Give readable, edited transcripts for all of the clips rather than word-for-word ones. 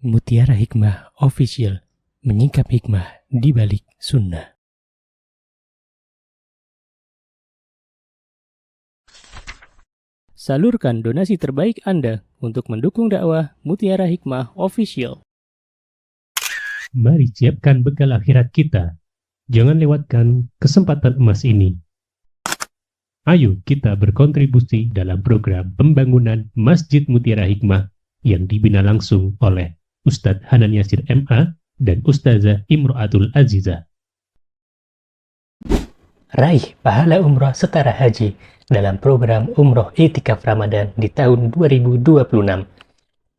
Mutiara Hikmah Official, menyingkap hikmah di balik sunnah. Salurkan donasi terbaik Anda untuk mendukung dakwah Mutiara Hikmah Official. Mari siapkan bekal akhirat kita. Jangan lewatkan kesempatan emas ini. Ayo kita berkontribusi dalam program pembangunan Masjid Mutiara Hikmah yang dibina langsung oleh Ustadz Hanan Yasir MA dan Ustazah Imro'atul Azizah. Raih pahala umroh setara haji dalam program Umroh Iktikaf Ramadan di tahun 2026.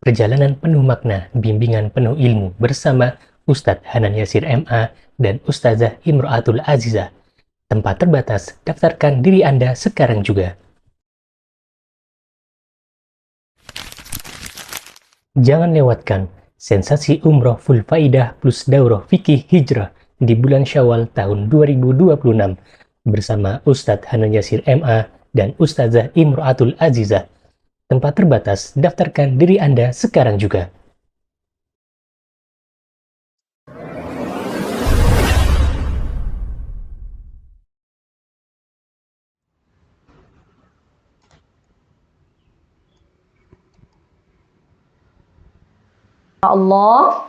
Perjalanan penuh makna, bimbingan penuh ilmu bersama Ustadz Hanan Yasir MA dan Ustazah Imro'atul Azizah. Tempat terbatas, daftarkan diri Anda sekarang juga. Jangan lewatkan sensasi umroh full faidah plus daurah fikih hijrah di bulan Syawal tahun 2026 bersama Ustadz Hanan Yasir MA dan Ustazah Imro'atul Azizah. Tempat terbatas, daftarkan diri Anda sekarang juga. Allah.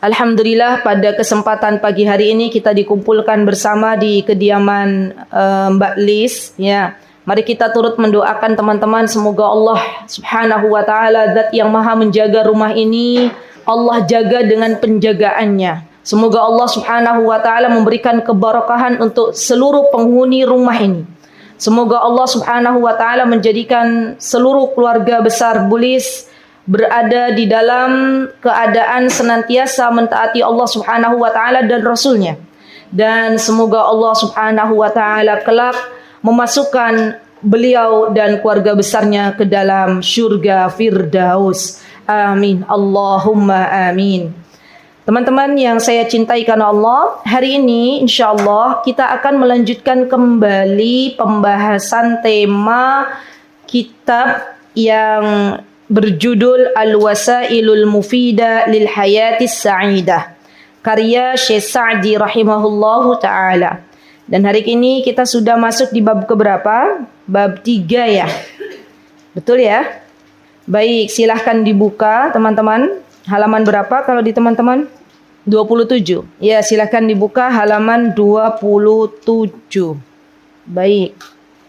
Alhamdulillah pada kesempatan pagi hari ini kita dikumpulkan bersama di kediaman Mbak Lis, ya. Mari kita turut mendoakan teman-teman, semoga Allah Subhanahu wa taala, Zat yang Maha menjaga rumah ini, Allah jaga dengan penjagaannya. Semoga Allah Subhanahu wa taala memberikan keberkahan untuk seluruh penghuni rumah ini. Semoga Allah Subhanahu wa taala menjadikan seluruh keluarga besar Bulis berada di dalam keadaan senantiasa mentaati Allah Subhanahu wa taala dan Rasulnya. Dan semoga Allah Subhanahu wa taala kelak memasukkan beliau dan keluarga besarnya ke dalam syurga Firdaus. Amin. Allahumma amin. Teman-teman yang saya cintai karena Allah, hari ini insyaallah kita akan melanjutkan kembali pembahasan tema kitab yang berjudul Al-Wasailul Mufidah lil Hayatis Sa'idah, karya Syekh Sa'di rahimahullahu ta'ala. Dan hari ini kita sudah masuk di bab keberapa? Bab 3 ya. Betul ya? Baik, silahkan dibuka teman-teman. Halaman berapa kalau di teman-teman? 27. Ya, silahkan dibuka halaman 27. Baik.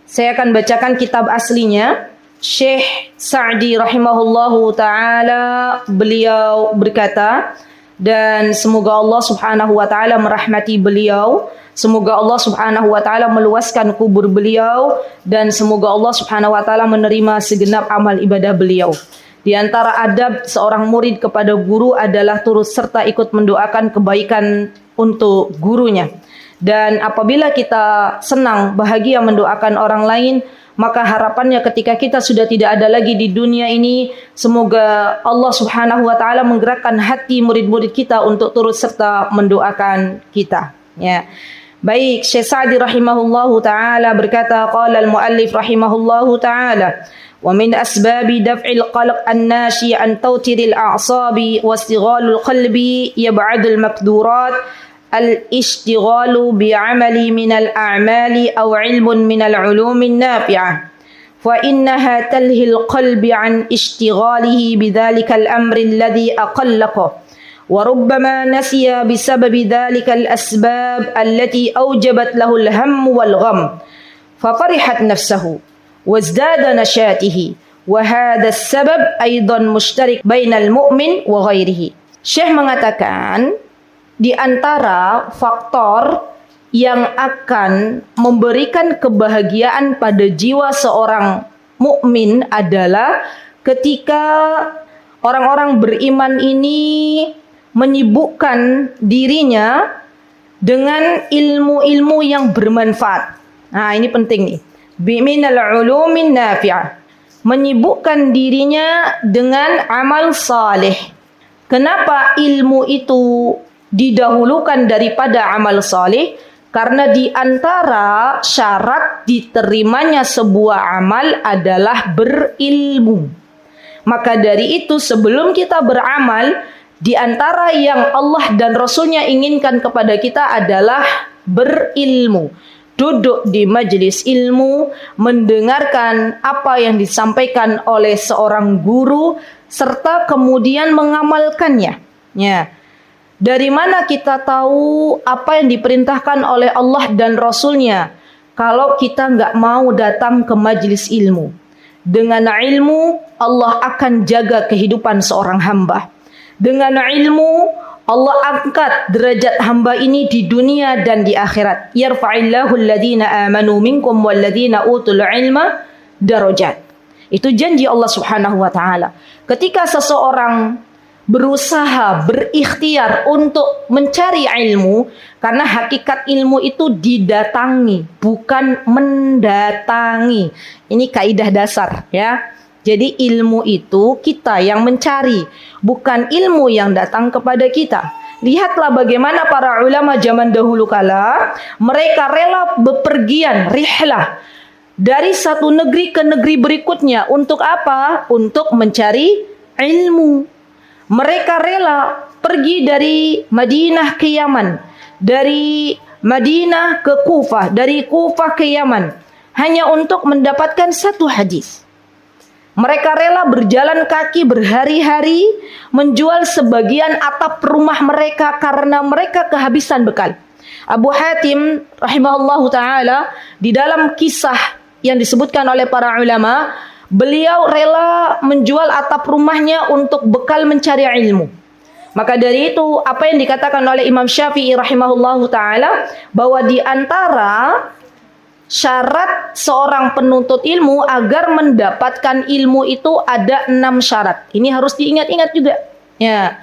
Saya akan bacakan kitab aslinya. Syekh Sa'di rahimahullahu ta'ala, beliau berkata, dan semoga Allah Subhanahu wa ta'ala merahmati beliau, semoga Allah Subhanahu wa ta'ala meluaskan kubur beliau, dan semoga Allah Subhanahu wa ta'ala menerima segenap amal ibadah beliau. Di antara adab seorang murid kepada guru adalah turut serta ikut mendoakan kebaikan untuk gurunya. Dan apabila kita senang, bahagia mendoakan orang lain, maka harapannya ketika kita sudah tidak ada lagi di dunia ini, semoga Allah Subhanahu wa taala menggerakkan hati murid-murid kita untuk turut serta mendoakan kita, ya. Baik, Syekh Sa'di rahimahullahu taala berkata, qala al-muallif rahimahullahu taala, wa min asbabi daf'il qalq an-nashi an tawtiril a'sabi wa istighalul qalbi yab'adul makdurat al-ishtighalu bi'amali minal a'mali aw ilmun minal ulumin nafi'ah fa innaha talhil qalbi an ishtighalihi bidhalikal amri alladhi aqallaqa wa rubbama nasiya bisababi dhalikal asbab allati awjabat lahu al-hamm wal gham fa farihat nafsuhu wazdada nashatihi wa hadha as-sabab aidan mushtarik bainal mu'min wa ghairihi. Syekh mengatakan, di antara faktor yang akan memberikan kebahagiaan pada jiwa seorang mukmin adalah ketika orang-orang beriman ini menyibukkan dirinya dengan ilmu-ilmu yang bermanfaat. Nah, ini penting nih. Biminal ulumin nafi'ah. Menyibukkan dirinya dengan amal saleh. Kenapa ilmu itu didahulukan daripada amal saleh? Karena di antara syarat diterimanya sebuah amal adalah berilmu. Maka dari itu sebelum kita beramal, Di antara yang Allah dan Rasulnya inginkan kepada kita adalah berilmu. Duduk di majelis ilmu, mendengarkan apa yang disampaikan oleh seorang guru, serta kemudian mengamalkannya. Ya. Dari mana kita tahu apa yang diperintahkan oleh Allah dan Rasulnya kalau kita nggak mau datang ke majelis ilmu? Dengan ilmu, Allah akan jaga kehidupan seorang hamba. Dengan ilmu, Allah angkat derajat hamba ini di dunia dan di akhirat. Yarfa'illahu alladhina amanu minkum walladhina utul ilma darajat. Itu janji Allah Subhanahu wa taala. Ketika seseorang berusaha, berikhtiar untuk mencari ilmu, karena hakikat ilmu itu didatangi, bukan mendatangi. Ini kaidah dasar, ya. Jadi ilmu itu kita yang mencari, bukan ilmu yang datang kepada kita. Lihatlah bagaimana para ulama zaman dahulu kala, mereka rela bepergian, rihlah, dari satu negeri ke negeri berikutnya. Untuk apa? Untuk mencari ilmu. Mereka rela pergi dari Madinah ke Yaman, dari Madinah ke Kufah, dari Kufah ke Yaman, hanya untuk mendapatkan satu hadis. Mereka rela berjalan kaki berhari-hari, menjual sebagian atap rumah mereka karena mereka kehabisan bekal. Abu Hatim rahimahullahu ta'ala, di dalam kisah yang disebutkan oleh para ulama, beliau rela menjual atap rumahnya untuk bekal mencari ilmu. Maka dari itu, apa yang dikatakan oleh Imam Syafi'i rahimahullahu ta'ala, bahwa di antara syarat seorang penuntut ilmu agar mendapatkan ilmu itu ada 6 syarat. Ini harus diingat-ingat juga. Ya.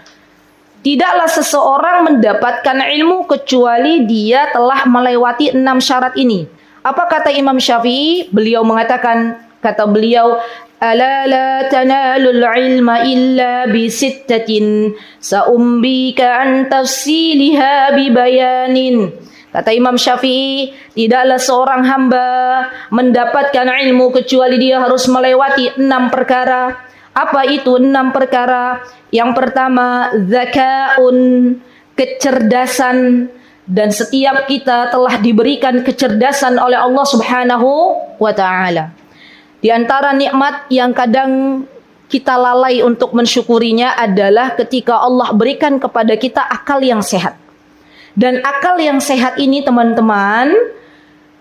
Tidaklah seseorang mendapatkan ilmu kecuali dia telah melewati 6 syarat ini. Apa kata Imam Syafi'i? Beliau mengatakan, kata beliau, ala la tanalul ilma illa bisittatin sa'umbika an tafsiliha bibayanin. Kata Imam Syafi'i, tidaklah seorang hamba mendapatkan ilmu kecuali dia harus melewati 6 perkara. Apa itu 6 perkara? Yang pertama, zakaun, kecerdasan. Dan setiap kita telah diberikan kecerdasan oleh Allah Subhanahu wa ta'ala. Di antara nikmat yang kadang kita lalai untuk mensyukurinya adalah ketika Allah berikan kepada kita akal yang sehat. Dan akal yang sehat ini, teman-teman,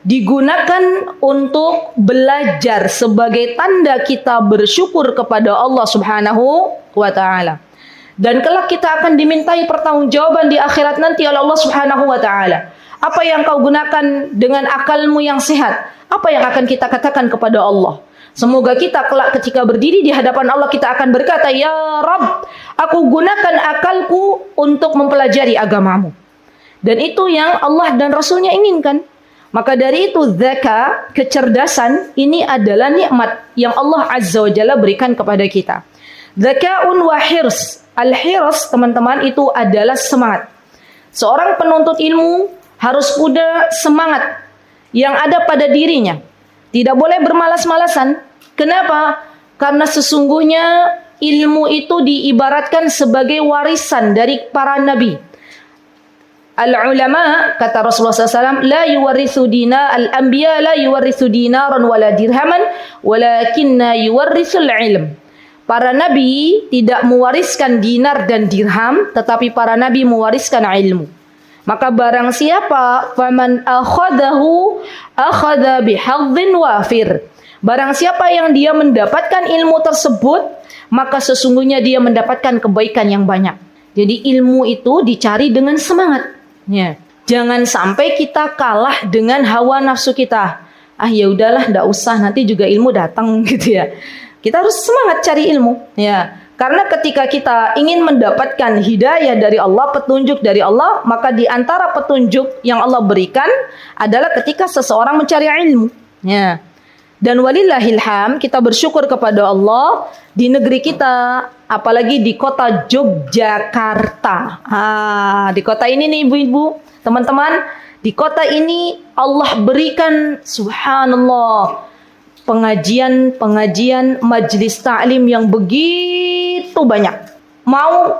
digunakan untuk belajar sebagai tanda kita bersyukur kepada Allah Subhanahu wa ta'ala. Dan kelak kita akan dimintai pertanggungjawaban di akhirat nanti oleh Allah Subhanahu wa ta'ala. Apa yang kau gunakan dengan akalmu yang sehat? Apa yang akan kita katakan kepada Allah? Semoga kita kelak ketika berdiri di hadapan Allah, kita akan berkata, ya Rabb, aku gunakan akalku untuk mempelajari agamamu. Dan itu yang Allah dan Rasulnya inginkan. Maka dari itu zakat, kecerdasan, ini adalah nikmat yang Allah Azza wa Jalla berikan kepada kita. Zakaun wa hirs. Al-hirs, teman-teman, itu adalah semangat. Seorang penuntut ilmu harus punya semangat yang ada pada dirinya. Tidak boleh bermalas-malasan. Kenapa? Karena sesungguhnya ilmu itu diibaratkan sebagai warisan dari para nabi. Al-ulama, kata Rasulullah SAW, la yuwarithu dina, al-anbiya la yuwarithu dinaran wala dirhaman, walakinna yuwarithul ilm. Para nabi tidak mewariskan dinar dan dirham, tetapi para nabi mewariskan ilmu. Maka barang siapa, faman akhadahu akhadha bihadzin wafir. Barang siapa yang dia mendapatkan ilmu tersebut, maka sesungguhnya dia mendapatkan kebaikan yang banyak. Jadi ilmu itu dicari dengan semangat. Ya. Jangan sampai kita kalah dengan hawa nafsu kita. Ah ya udahlah, enggak usah, nanti juga ilmu datang gitu ya. Kita harus semangat cari ilmu, ya. Karena ketika kita ingin mendapatkan hidayah dari Allah, petunjuk dari Allah, maka di antara petunjuk yang Allah berikan adalah ketika seseorang mencari ilmu, ya. Dan walillahilham, kita bersyukur kepada Allah di negeri kita, apalagi di kota Yogyakarta. Di kota ini nih ibu-ibu, teman-teman, di kota ini Allah berikan, subhanallah, pengajian, majelis ta'lim yang begitu banyak. Mau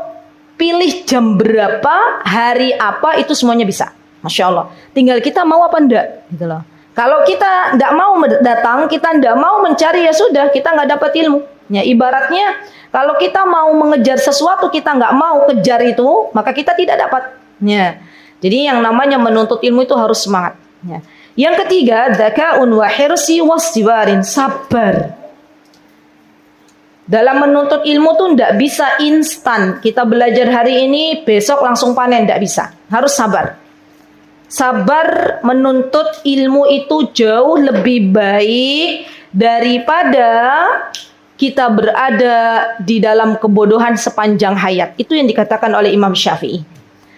pilih jam berapa, hari apa, itu semuanya bisa. Masya Allah. Tinggal kita mau apa enggak gitu loh. Kalau kita enggak mau datang, kita enggak mau mencari, ya sudah, kita enggak dapat ilmu. Ya, ibaratnya kalau kita mau mengejar sesuatu, kita enggak mau kejar itu, maka kita tidak dapat. Ya. Jadi yang namanya menuntut ilmu itu harus semangat. Ya. Yang ketiga, dzaka'un wa hirsi wasdibarin, sabar. Dalam menuntut ilmu tuh enggak bisa instan. Kita belajar hari ini, besok langsung panen, enggak bisa. Harus sabar. Sabar menuntut ilmu itu jauh lebih baik daripada kita berada di dalam kebodohan sepanjang hayat. Itu yang dikatakan oleh Imam Syafi'i.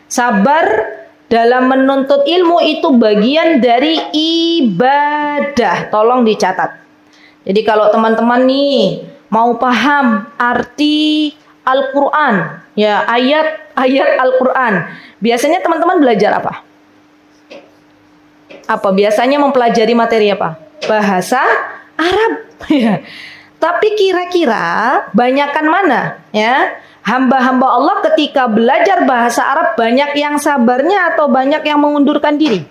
Sabar dalam menuntut ilmu itu bagian dari ibadah. Tolong dicatat. Jadi kalau teman-teman nih mau paham arti Al-Quran, ya ayat-ayat Al-Quran, biasanya teman-teman belajar apa? Apa biasanya mempelajari materi apa? Bahasa Arab. Ya. Tapi kira-kira banyakan mana? Ya, hamba-hamba Allah ketika belajar bahasa Arab banyak yang sabarnya atau banyak yang mengundurkan diri?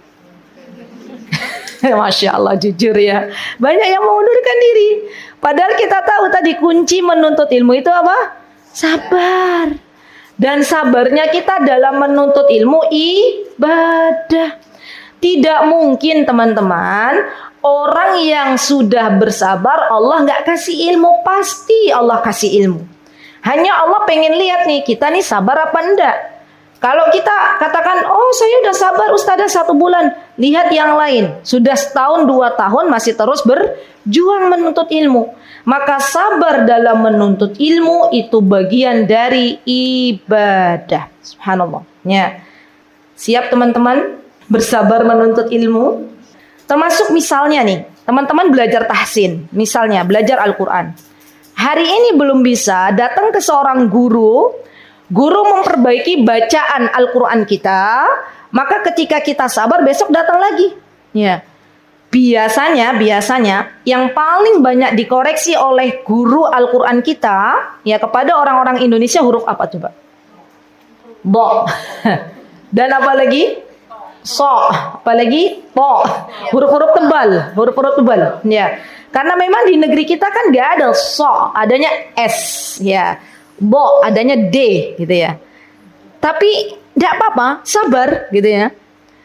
Masya Allah, jujur ya, banyak yang mengundurkan diri. Padahal kita tahu tadi kunci menuntut ilmu itu apa? Sabar. Dan sabarnya kita dalam menuntut ilmu ibadah. Tidak mungkin teman-teman, orang yang sudah bersabar Allah nggak kasih ilmu. Pasti Allah kasih ilmu. Hanya Allah pengen lihat nih, kita nih sabar apa enggak. Kalau kita katakan, oh saya udah sabar Ustazah 1 bulan. Lihat yang lain, sudah setahun 2 tahun masih terus berjuang menuntut ilmu. Maka sabar dalam menuntut ilmu itu bagian dari ibadah. Subhanallah. Ya. Siap teman-teman? Bersabar menuntut ilmu. Termasuk misalnya nih, teman-teman belajar tahsin, misalnya belajar Al-Quran. Hari ini belum bisa datang ke seorang guru memperbaiki bacaan Al-Quran kita, maka ketika kita sabar besok datang lagi. Ya. Biasanya yang paling banyak dikoreksi oleh guru Al-Quran kita, ya kepada orang-orang Indonesia huruf apa coba? Bo. Dan apa lagi? So, apalagi to, huruf-huruf tebal, ya. Karena memang di negeri kita kan nggak ada so, adanya s, ya. Bo, adanya d, gitu ya. Tapi nggak apa-apa, sabar, gitu ya.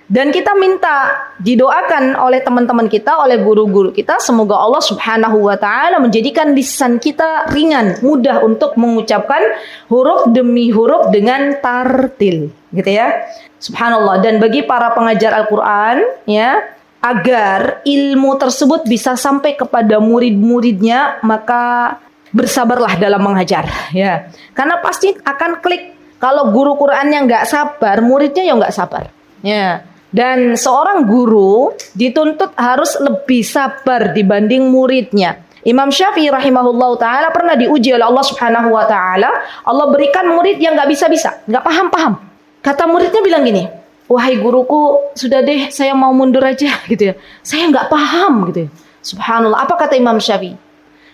Dan kita minta didoakan oleh teman-teman kita, oleh guru-guru kita, semoga Allah Subhanahu wa taala menjadikan lisan kita ringan, mudah untuk mengucapkan huruf demi huruf dengan tartil, gitu ya. Subhanallah. Dan bagi para pengajar Al-Quran, ya, agar ilmu tersebut bisa sampai kepada murid-muridnya, maka bersabarlah dalam mengajar, ya. Karena pasti akan klik. Kalau guru Qurannya nggak sabar, muridnya ya nggak sabar, ya. Dan seorang guru dituntut harus lebih sabar dibanding muridnya. Imam Syafi'i rahimahullah ta'ala pernah diuji oleh Allah Subhanahu wa ta'ala. Allah berikan murid yang nggak bisa-bisa, nggak paham-paham. Kata muridnya bilang gini, wahai guruku, sudah deh saya mau mundur aja, gitu ya. Saya nggak paham, gitu ya. Subhanallah. Apa kata Imam Syafi'i?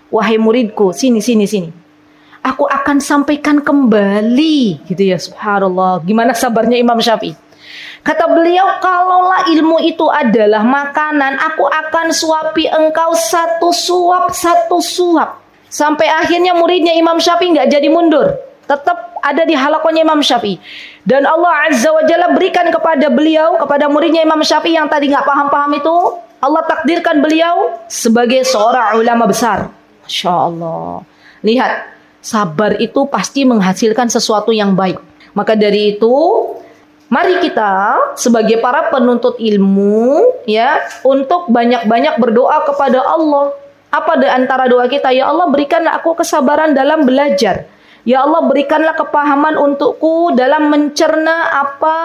Wahai muridku, sini. Aku akan sampaikan kembali, gitu ya. Subhanallah. Gimana sabarnya Imam Syafi'i? Kata beliau, kalaulah ilmu itu adalah makanan, aku akan suapi engkau satu suap. Sampai akhirnya muridnya Imam Syafi'i nggak jadi mundur. Tetap ada di halakonya Imam Syafi'i. Dan Allah Azza wa Jalla berikan kepada beliau, kepada muridnya Imam Syafi'i yang tadi nggak paham-paham itu, Allah takdirkan beliau sebagai seorang ulama besar. Masya Allah. Lihat, sabar itu pasti menghasilkan sesuatu yang baik. Maka dari itu, mari kita sebagai para penuntut ilmu, ya, untuk banyak-banyak berdoa kepada Allah. Apa di antara doa kita? Ya Allah, berikanlah aku kesabaran dalam belajar. Ya Allah, berikanlah kepahaman untukku dalam mencerna apa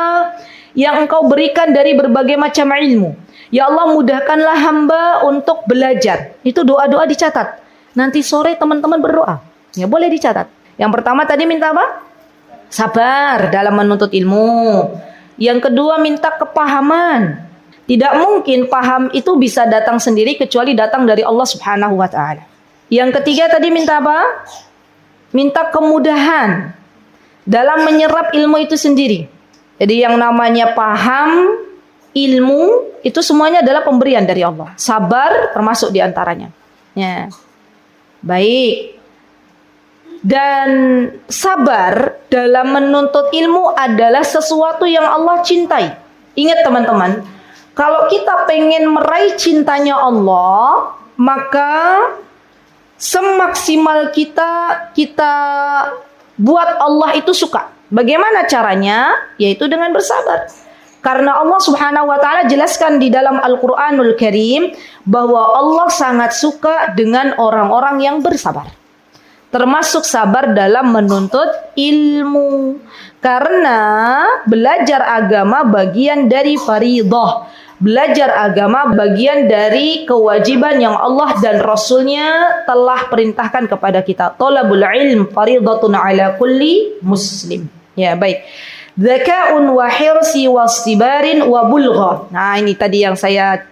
yang Engkau berikan dari berbagai macam ilmu. Ya Allah, mudahkanlah hamba untuk belajar. Itu doa-doa dicatat. Nanti sore teman-teman berdoa. Ya, boleh dicatat. Yang pertama tadi minta apa? Sabar dalam menuntut ilmu. Yang kedua minta kepahaman. Tidak mungkin paham itu bisa datang sendiri kecuali datang dari Allah Subhanahu wa taala. Yang ketiga tadi minta apa? Minta kemudahan dalam menyerap ilmu itu sendiri. Jadi yang namanya paham, ilmu, itu semuanya adalah pemberian dari Allah. Sabar termasuk diantaranya. Ya. Baik. Dan sabar dalam menuntut ilmu adalah sesuatu yang Allah cintai. Ingat teman-teman, kalau kita pengen meraih cintanya Allah, maka semaksimal kita buat Allah itu suka. Bagaimana caranya? Yaitu dengan bersabar. Karena Allah Subhanahu wa taala jelaskan di dalam Al-Qur'anul Karim bahwa Allah sangat suka dengan orang-orang yang bersabar. Termasuk sabar dalam menuntut ilmu. Karena belajar agama bagian dari faridah. Belajar agama bagian dari kewajiban yang Allah dan Rasulnya telah perintahkan kepada kita. Thalabul ilm faridatun ala kulli muslim. Ya, baik. Zaka'un wa hirsi wa istibarin wa bulgha. Nah, ini tadi yang saya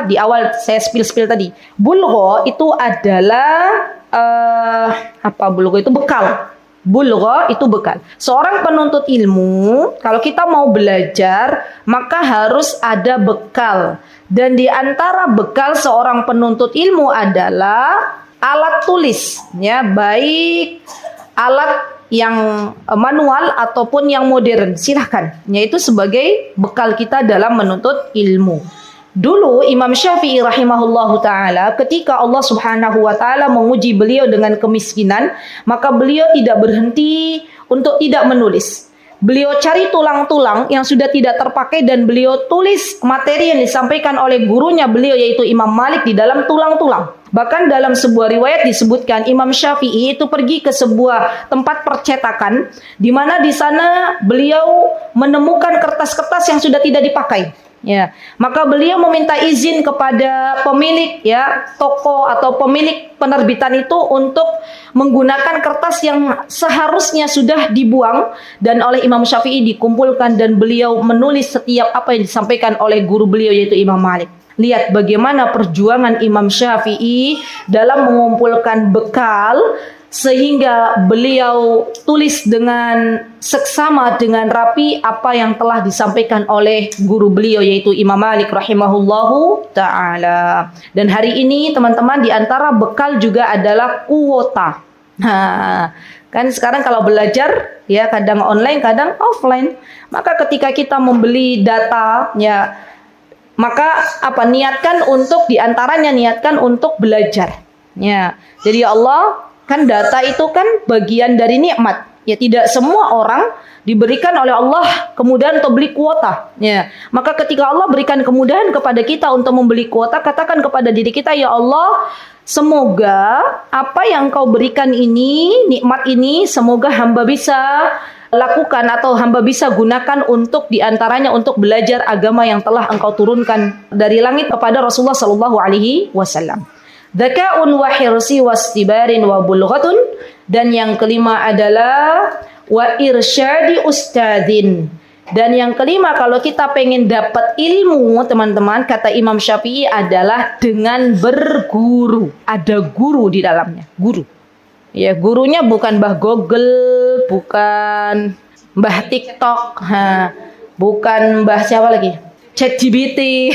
di awal saya spill tadi. Bulgha itu adalah bulgha itu bekal. Bulgha itu bekal. Seorang penuntut ilmu, kalau kita mau belajar, maka harus ada bekal. Dan di antara bekal seorang penuntut ilmu adalah alat tulis, ya, baik alat yang manual ataupun yang modern, silahkan. Yaitu sebagai bekal kita dalam menuntut ilmu. Dulu Imam Syafi'i rahimahullahu ta'ala, ketika Allah subhanahu wa ta'ala menguji beliau dengan kemiskinan, maka beliau tidak berhenti untuk tidak menulis. Beliau cari tulang-tulang yang sudah tidak terpakai dan beliau tulis materi yang disampaikan oleh gurunya beliau, yaitu Imam Malik, di dalam tulang-tulang. Bahkan dalam sebuah riwayat disebutkan Imam Syafi'i itu pergi ke sebuah tempat percetakan, di mana di sana beliau menemukan kertas-kertas yang sudah tidak dipakai. Ya, maka beliau meminta izin kepada pemilik, ya, toko atau pemilik penerbitan itu untuk menggunakan kertas yang seharusnya sudah dibuang, dan oleh Imam Syafi'i dikumpulkan dan beliau menulis setiap apa yang disampaikan oleh guru beliau, yaitu Imam Malik. Lihat bagaimana perjuangan Imam Syafi'i dalam mengumpulkan bekal sehingga beliau tulis dengan seksama, dengan rapi apa yang telah disampaikan oleh guru beliau, yaitu Imam Malik rahimahullahu ta'ala. Dan hari ini teman-teman, di antara bekal juga adalah kuota. Nah, kan sekarang kalau belajar, ya, kadang online kadang offline. Maka ketika kita membeli data, ya, maka niatkan untuk, diantaranya niatkan untuk belajar, ya. Jadi Allah, kan data itu kan bagian dari nikmat. Ya, tidak semua orang diberikan oleh Allah kemudahan untuk beli kuota. Ya, maka ketika Allah berikan kemudahan kepada kita untuk membeli kuota, katakan kepada diri kita, ya Allah, semoga apa yang Kau berikan ini, nikmat ini, semoga hamba bisa lakukan atau hamba bisa gunakan untuk diantaranya untuk belajar agama yang telah Engkau turunkan dari langit kepada Rasulullah Sallallahu Alaihi Wasallam. Zaka'un wa hirsi wa istibarin wa bulghatun. Dan yang kelima adalah wa irsyadi ustadzin. Dan yang kelima, kalau kita pengen dapat ilmu, teman-teman, kata Imam Syafi'i adalah dengan berguru. Ada guru di dalamnya, guru. Ya, gurunya bukan Mbah Google, bukan Mbah TikTok, bukan Mbah siapa lagi? ChatGPT,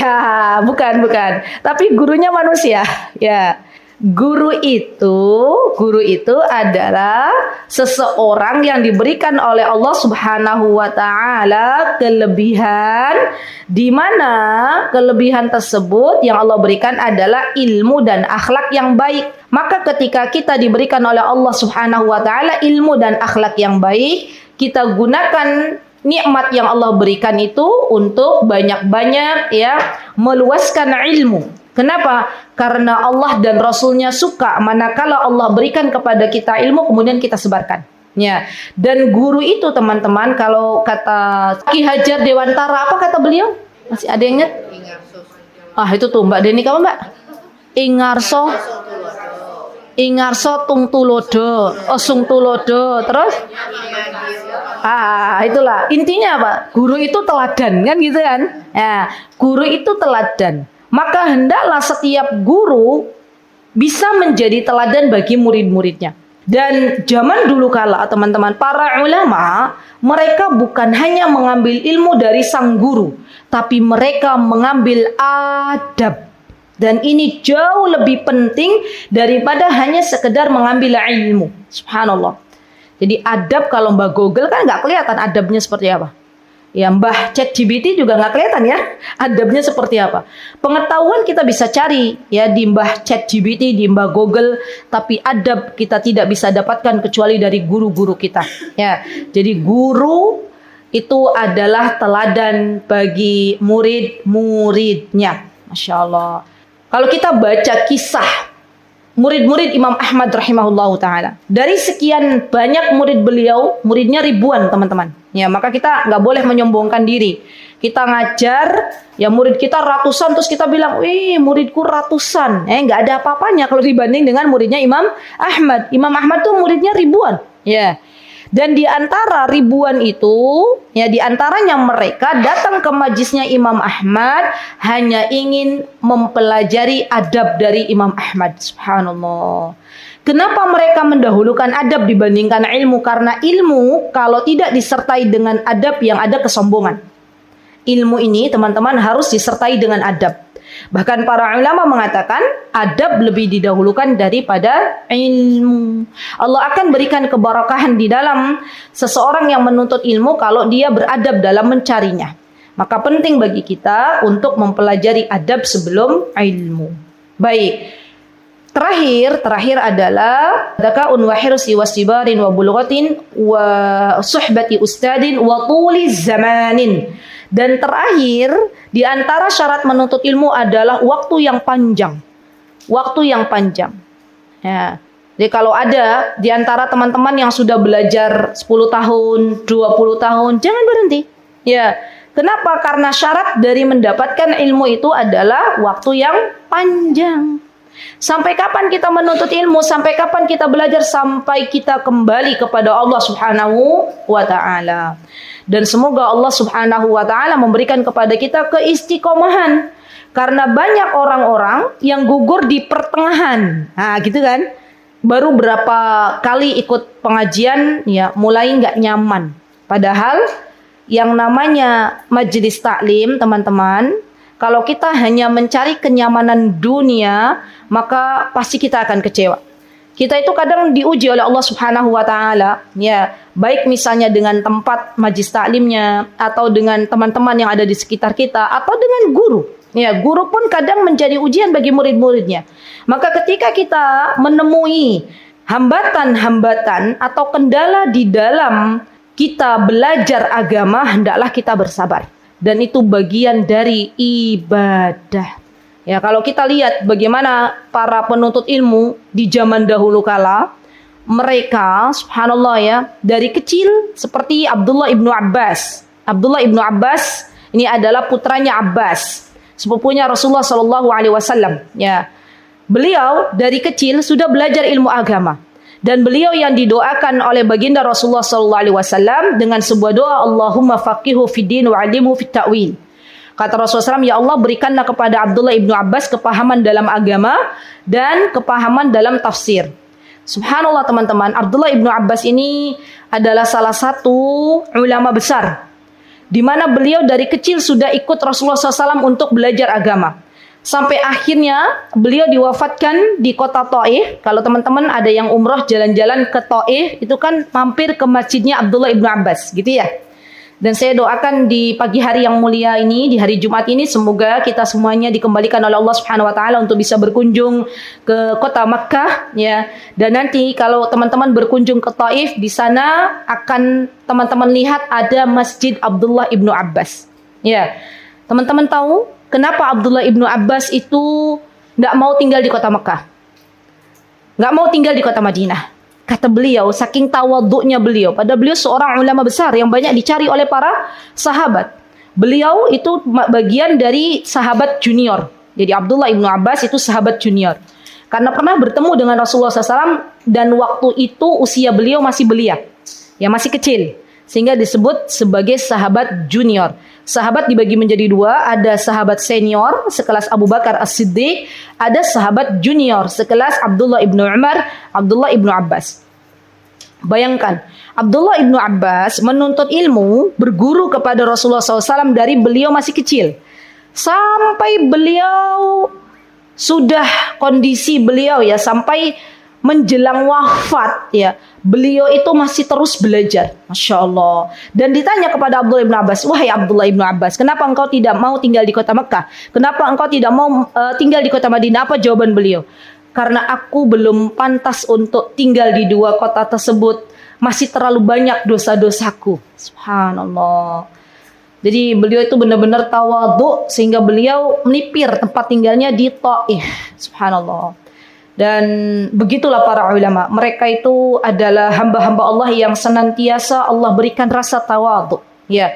bukan. Tapi gurunya manusia, ya. Guru itu adalah seseorang yang diberikan oleh Allah Subhanahu wa taala kelebihan, di mana kelebihan tersebut yang Allah berikan adalah ilmu dan akhlak yang baik. Maka ketika kita diberikan oleh Allah Subhanahu wa taala ilmu dan akhlak yang baik, kita gunakan nikmat yang Allah berikan itu untuk banyak-banyak, ya, meluaskan ilmu. Kenapa? Karena Allah dan Rasulnya suka manakala Allah berikan kepada kita ilmu kemudian kita sebarkan. Ya. Dan guru itu, teman-teman, kalau kata Ki Hajar Dewantara, apa kata beliau? Masih ada yang ingat? Itu tuh Mbak Deni, kamu Mbak? Ingarso tung tulodo, sung tulodo, terus? Itulah intinya apa? Guru itu teladan, kan gitu kan? Ya, guru itu teladan. Maka hendaklah setiap guru bisa menjadi teladan bagi murid-muridnya. Dan zaman dulu kala teman-teman, para ulama mereka bukan hanya mengambil ilmu dari sang guru, tapi mereka mengambil adab. Dan ini jauh lebih penting daripada hanya sekedar mengambil ilmu. Subhanallah. Jadi adab, kalau Mbak Google kan nggak kelihatan adabnya seperti apa. Ya, Mbah ChatGPT juga nggak kelihatan ya adabnya seperti apa. Pengetahuan kita bisa cari ya di Mbah ChatGPT, di Mbah Google, tapi adab kita tidak bisa dapatkan kecuali dari guru-guru kita. Ya, jadi guru itu adalah teladan bagi murid-muridnya. Masya Allah. Kalau kita baca kisah murid-murid Imam Ahmad rahimahullahu ta'ala, dari sekian banyak murid beliau, muridnya ribuan teman-teman. Ya, maka kita nggak boleh menyombongkan diri. Kita ngajar, ya murid kita ratusan, terus kita bilang, wih muridku ratusan. Nggak ada apa-apanya kalau dibanding dengan muridnya Imam Ahmad. Imam Ahmad tuh muridnya ribuan. Ya. Dan di antara ribuan itu, ya di antaranya mereka datang ke majlisnya Imam Ahmad hanya ingin mempelajari adab dari Imam Ahmad. Subhanallah. Kenapa mereka mendahulukan adab dibandingkan ilmu? Karena ilmu kalau tidak disertai dengan adab yang ada kesombongan. Ilmu ini teman-teman harus disertai dengan adab. Bahkan para ulama mengatakan adab lebih didahulukan daripada ilmu. Allah akan berikan keberkahan di dalam seseorang yang menuntut ilmu kalau dia beradab dalam mencarinya. Maka penting bagi kita untuk mempelajari adab sebelum ilmu. Baik. Terakhir adalah dakaun wa hirsi wa sibarin wa bulghatin wa suhbati ustadin wa tuli zamanin. Dan terakhir, di antara syarat menuntut ilmu adalah waktu yang panjang. Waktu yang panjang. Ya. Jadi kalau ada di antara teman-teman yang sudah belajar 10 tahun, 20 tahun, jangan berhenti. Ya. Kenapa? Karena syarat dari mendapatkan ilmu itu adalah waktu yang panjang. Sampai kapan kita menuntut ilmu? Sampai kapan kita belajar? Sampai kita kembali kepada Allah Subhanahu wa ta'ala. Dan semoga Allah Subhanahu wa ta'ala memberikan kepada kita keistiqomahan. Karena banyak orang-orang yang gugur di pertengahan. Nah gitu kan. Baru berapa kali ikut pengajian, ya mulai nggak nyaman. Padahal yang namanya majelis taklim, teman-teman, kalau kita hanya mencari kenyamanan dunia, maka pasti kita akan kecewa. Kita itu kadang diuji oleh Allah Subhanahu wa ta'ala, ya, baik misalnya dengan tempat majlis taklimnya, atau dengan teman-teman yang ada di sekitar kita, atau dengan guru. Ya, guru pun kadang menjadi ujian bagi murid-muridnya. Maka ketika kita menemui hambatan-hambatan atau kendala di dalam kita belajar agama, hendaklah kita bersabar. Dan itu bagian dari ibadah. Ya, kalau kita lihat bagaimana para penuntut ilmu di zaman dahulu kala, mereka subhanallah ya, dari kecil seperti Abdullah ibnu Abbas. Abdullah ibnu Abbas ini adalah putranya Abbas, sepupunya Rasulullah Shallallahu Alaihi Wasallam. Ya, beliau dari kecil sudah belajar ilmu agama. Dan beliau yang didoakan oleh baginda Rasulullah Sallallahu Alaihi Wasallam dengan sebuah doa, Allahumma faqihu fid din wa 'allimhu fit ta'wil. Kata Rasulullah SAW, ya Allah berikanlah kepada Abdullah ibnu Abbas kepahaman dalam agama dan kepahaman dalam tafsir. Subhanallah teman-teman, Abdullah ibnu Abbas ini adalah salah satu ulama besar, di mana beliau dari kecil sudah ikut Rasulullah SAW untuk belajar agama. Sampai akhirnya beliau diwafatkan di kota Taif. Kalau teman-teman ada yang umroh jalan-jalan ke Taif, itu kan mampir ke masjidnya Abdullah ibnu Abbas, gitu ya. Dan saya doakan di pagi hari yang mulia ini, di hari Jumat ini, semoga kita semuanya dikembalikan oleh Allah Subhanahu wa taala untuk bisa berkunjung ke kota Makkah, ya. Dan nanti kalau teman-teman berkunjung ke Taif, di sana akan teman-teman lihat ada Masjid Abdullah ibnu Abbas. Ya. Teman-teman tahu kenapa Abdullah ibnu Abbas itu nggak mau tinggal di kota Mekah, nggak mau tinggal di kota Madinah? Kata beliau, saking tawadhu'nya beliau, padahal beliau seorang ulama besar yang banyak dicari oleh para sahabat. Beliau itu bagian dari sahabat junior. Jadi Abdullah ibnu Abbas itu sahabat junior. Karena pernah bertemu dengan Rasulullah SAW dan waktu itu usia beliau masih belia, ya masih kecil. Sehingga disebut sebagai sahabat junior. Sahabat dibagi menjadi dua, ada sahabat senior sekelas Abu Bakar As-Siddiq, ada sahabat junior sekelas Abdullah ibnu Umar, Abdullah ibnu Abbas. Bayangkan, Abdullah ibnu Abbas menuntut ilmu, berguru kepada Rasulullah SAW dari beliau masih kecil. Sampai beliau sudah kondisi beliau ya, sampai menjelang wafat ya, beliau itu masih terus belajar. Masya Allah. Dan ditanya kepada Abdullah ibnu Abbas, wahai Abdullah ibnu Abbas, kenapa engkau tidak mau tinggal di kota Mekah? Kenapa engkau tidak mau tinggal di kota Madinah? Apa jawaban beliau? Karena aku belum pantas untuk tinggal di dua kota tersebut. Masih terlalu banyak dosa-dosaku. Subhanallah. Jadi beliau itu benar-benar tawadhu sehingga beliau menipir tempat tinggalnya di Taif. Subhanallah. Dan begitulah para ulama. Mereka itu adalah hamba-hamba Allah yang senantiasa Allah berikan rasa tawadhu. Ya.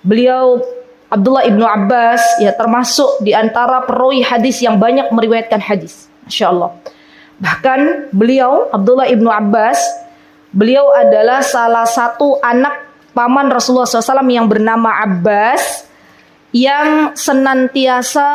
Beliau Abdullah ibnu Abbas ya termasuk di antara perawi hadis yang banyak meriwayatkan hadis. Masya Allah. Bahkan beliau Abdullah ibnu Abbas, beliau adalah salah satu anak paman Rasulullah SAW yang bernama Abbas, yang senantiasa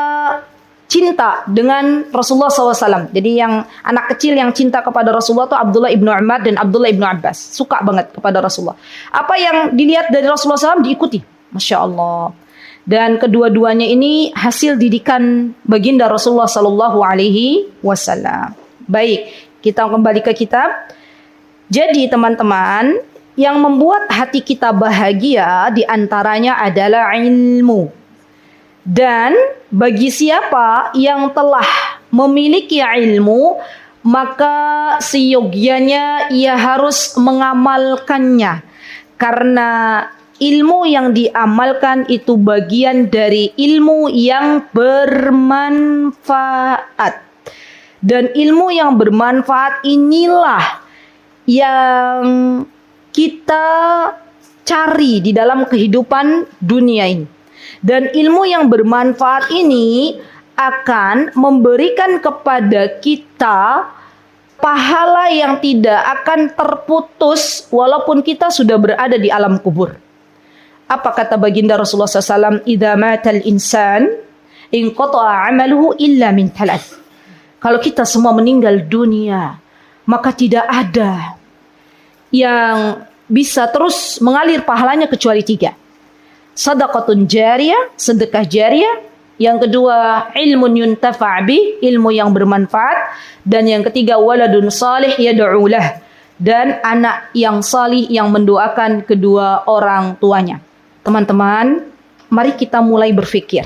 cinta dengan Rasulullah SAW. Jadi yang anak kecil yang cinta kepada Rasulullah itu Abdullah ibnu Umar dan Abdullah ibnu Abbas. Suka banget kepada Rasulullah. Apa yang dilihat dari Rasulullah SAW diikuti. Masya Allah. Dan kedua-duanya ini hasil didikan baginda Rasulullah SAW. Baik, kita kembali ke kitab. Jadi teman-teman, yang membuat hati kita bahagia diantaranya adalah ilmu. Dan bagi siapa yang telah memiliki ilmu, maka seyogyanya ia harus mengamalkannya. Karena ilmu yang diamalkan itu bagian dari ilmu yang bermanfaat. Dan ilmu yang bermanfaat inilah yang kita cari di dalam kehidupan dunia ini. Dan ilmu yang bermanfaat ini akan memberikan kepada kita pahala yang tidak akan terputus walaupun kita sudah berada di alam kubur. Apa kata baginda Rasulullah SAW? Idza matal insan inqata'a 'amaluhu illa min thalath. Kalau kita semua meninggal dunia, maka tidak ada yang bisa terus mengalir pahalanya kecuali 3. Sadaqatun jariyah, sedekah jariyah. Yang kedua, ilmun yuntafa' bih, ilmu yang bermanfaat. Dan yang ketiga, waladun salih yad'u lah, dan anak yang salih yang mendoakan kedua orang tuanya. Teman-teman, mari kita mulai berpikir.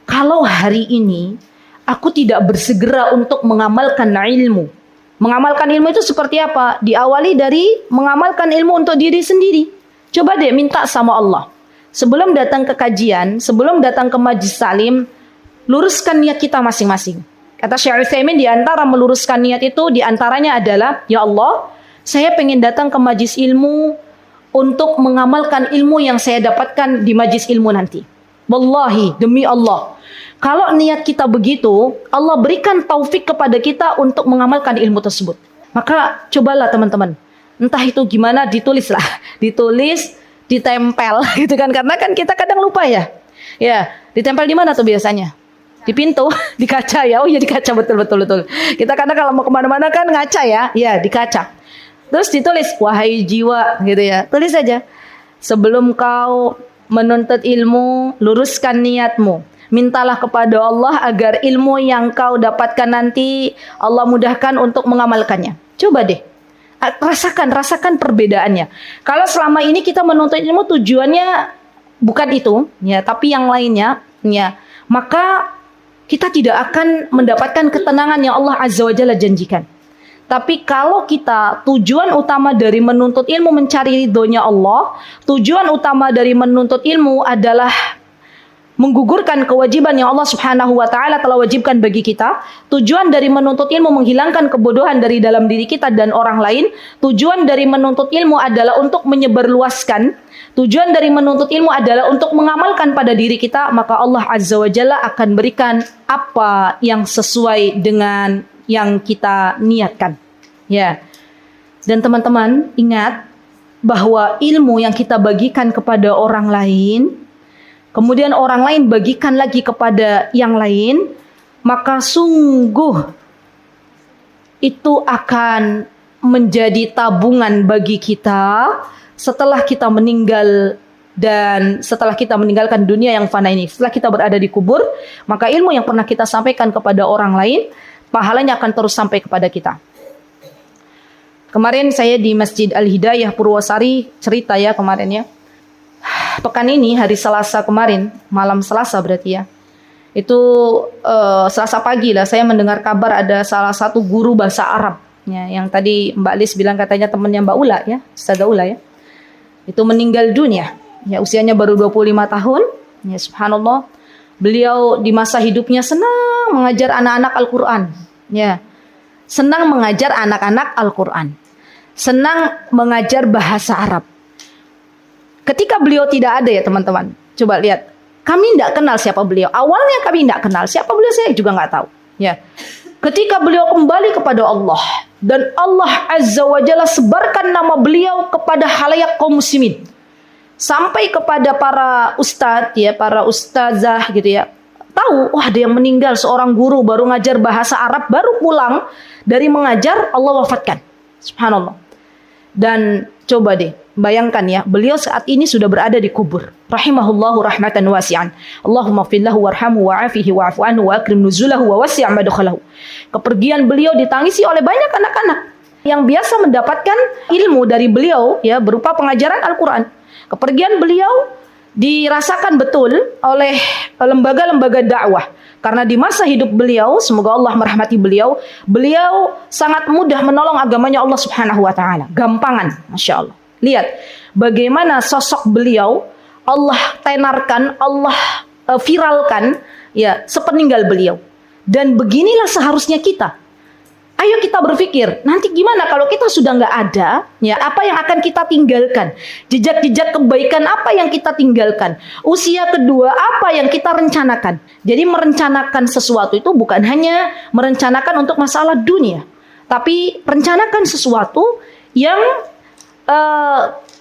Kalau hari ini aku tidak bersegera untuk mengamalkan ilmu. Mengamalkan ilmu itu seperti apa? Diawali dari mengamalkan ilmu untuk diri sendiri. Coba deh minta sama Allah. Sebelum datang ke kajian, sebelum datang ke majlis salim, luruskan niat kita masing-masing. Kata Syekh Utsaimin, di antara meluruskan niat itu, di antaranya adalah, ya Allah, saya pengen datang ke majlis ilmu untuk mengamalkan ilmu yang saya dapatkan di majlis ilmu nanti. Wallahi, demi Allah, kalau niat kita begitu, Allah berikan taufik kepada kita untuk mengamalkan ilmu tersebut. Maka cobalah teman-teman, entah itu gimana, ditulislah, ditulis, ditempel gitu kan, karena kan kita kadang lupa ya. Ya, ditempel di mana tuh biasanya? Di pintu, di kaca ya. Oh iya, di kaca, betul. Kita kadang kalau mau kemana-mana kan ngaca ya. Ya, di kaca. Terus ditulis, wahai jiwa gitu ya. Tulis saja. Sebelum kau menuntut ilmu, luruskan niatmu. Mintalah kepada Allah agar ilmu yang kau dapatkan nanti Allah mudahkan untuk mengamalkannya. Coba deh. Rasakan perbedaannya. Kalau selama ini kita menuntut ilmu tujuannya bukan itu, ya, tapi yang lainnya, ya, maka kita tidak akan mendapatkan ketenangan yang Allah Azza wa Jalla janjikan. Tapi kalau kita tujuan utama dari menuntut ilmu mencari ridhonya Allah, tujuan utama dari menuntut ilmu adalah menggugurkan kewajiban yang Allah Subhanahu wa taala telah wajibkan bagi kita. Tujuan dari menuntut ilmu menghilangkan kebodohan dari dalam diri kita dan orang lain. Tujuan dari menuntut ilmu adalah untuk menyebarluaskan. Tujuan dari menuntut ilmu adalah untuk mengamalkan pada diri kita, maka Allah Azza wa Jalla akan berikan apa yang sesuai dengan yang kita niatkan. Ya. Dan teman-teman, ingat bahwa ilmu yang kita bagikan kepada orang lain, kemudian orang lain bagikan lagi kepada yang lain, maka sungguh itu akan menjadi tabungan bagi kita setelah kita meninggal dan setelah kita meninggalkan dunia yang fana ini. Setelah kita berada di kubur, maka ilmu yang pernah kita sampaikan kepada orang lain, pahalanya akan terus sampai kepada kita. Kemarin saya di Masjid Al-Hidayah Purwosari cerita ya kemarin ya. Pekan ini hari Selasa kemarin, malam Selasa berarti ya. Itu Selasa pagi lah saya mendengar kabar ada salah satu guru bahasa Arab ya, yang tadi Mbak Lis bilang katanya temannya Mbak Ula ya, Ustazah Ula ya. Itu meninggal dunia. Ya, usianya baru 25 tahun. Ya, subhanallah. Beliau di masa hidupnya senang mengajar anak-anak Al-Quran. Ya. Senang mengajar anak-anak Al-Quran. Senang mengajar bahasa Arab. Ketika beliau tidak ada ya teman-teman. Coba lihat. Kami tidak kenal siapa beliau. Awalnya kami tidak kenal. Siapa beliau saya juga nggak tahu. Ya. Ketika beliau kembali kepada Allah. Dan Allah Azza wa Jalla sebarkan nama beliau kepada halayak kaum muslimin. Sampai kepada para ustadz ya, para ustazah gitu ya. Tahu, wah ada yang meninggal, seorang guru baru ngajar bahasa Arab, baru pulang dari mengajar, Allah wafatkan. Subhanallah. Dan coba deh, bayangkan ya, beliau saat ini sudah berada di kubur. Rahimahullahu rahmatan wasi'an. Allahumma fillahu warhamu wa'afihi wa'afu anhu wa akrim nuzulahu wa wasi' madkhalahu. Kepergian beliau ditangisi oleh banyak anak-anak yang biasa mendapatkan ilmu dari beliau ya berupa pengajaran Al-Quran. Kepergian beliau dirasakan betul oleh lembaga-lembaga dakwah. Karena di masa hidup beliau, semoga Allah merahmati beliau, beliau sangat mudah menolong agamanya Allah Subhanahu wa taala. Gampangan, Masya Allah. Lihat bagaimana sosok beliau Allah tenarkan, Allah viralkan ya sepeninggal beliau. Dan beginilah seharusnya kita. Ayo kita berpikir, nanti gimana kalau kita sudah nggak ada, ya apa yang akan kita tinggalkan? Jejak-jejak kebaikan apa yang kita tinggalkan? Usia kedua apa yang kita rencanakan? Jadi merencanakan sesuatu itu bukan hanya merencanakan untuk masalah dunia, tapi rencanakan sesuatu yang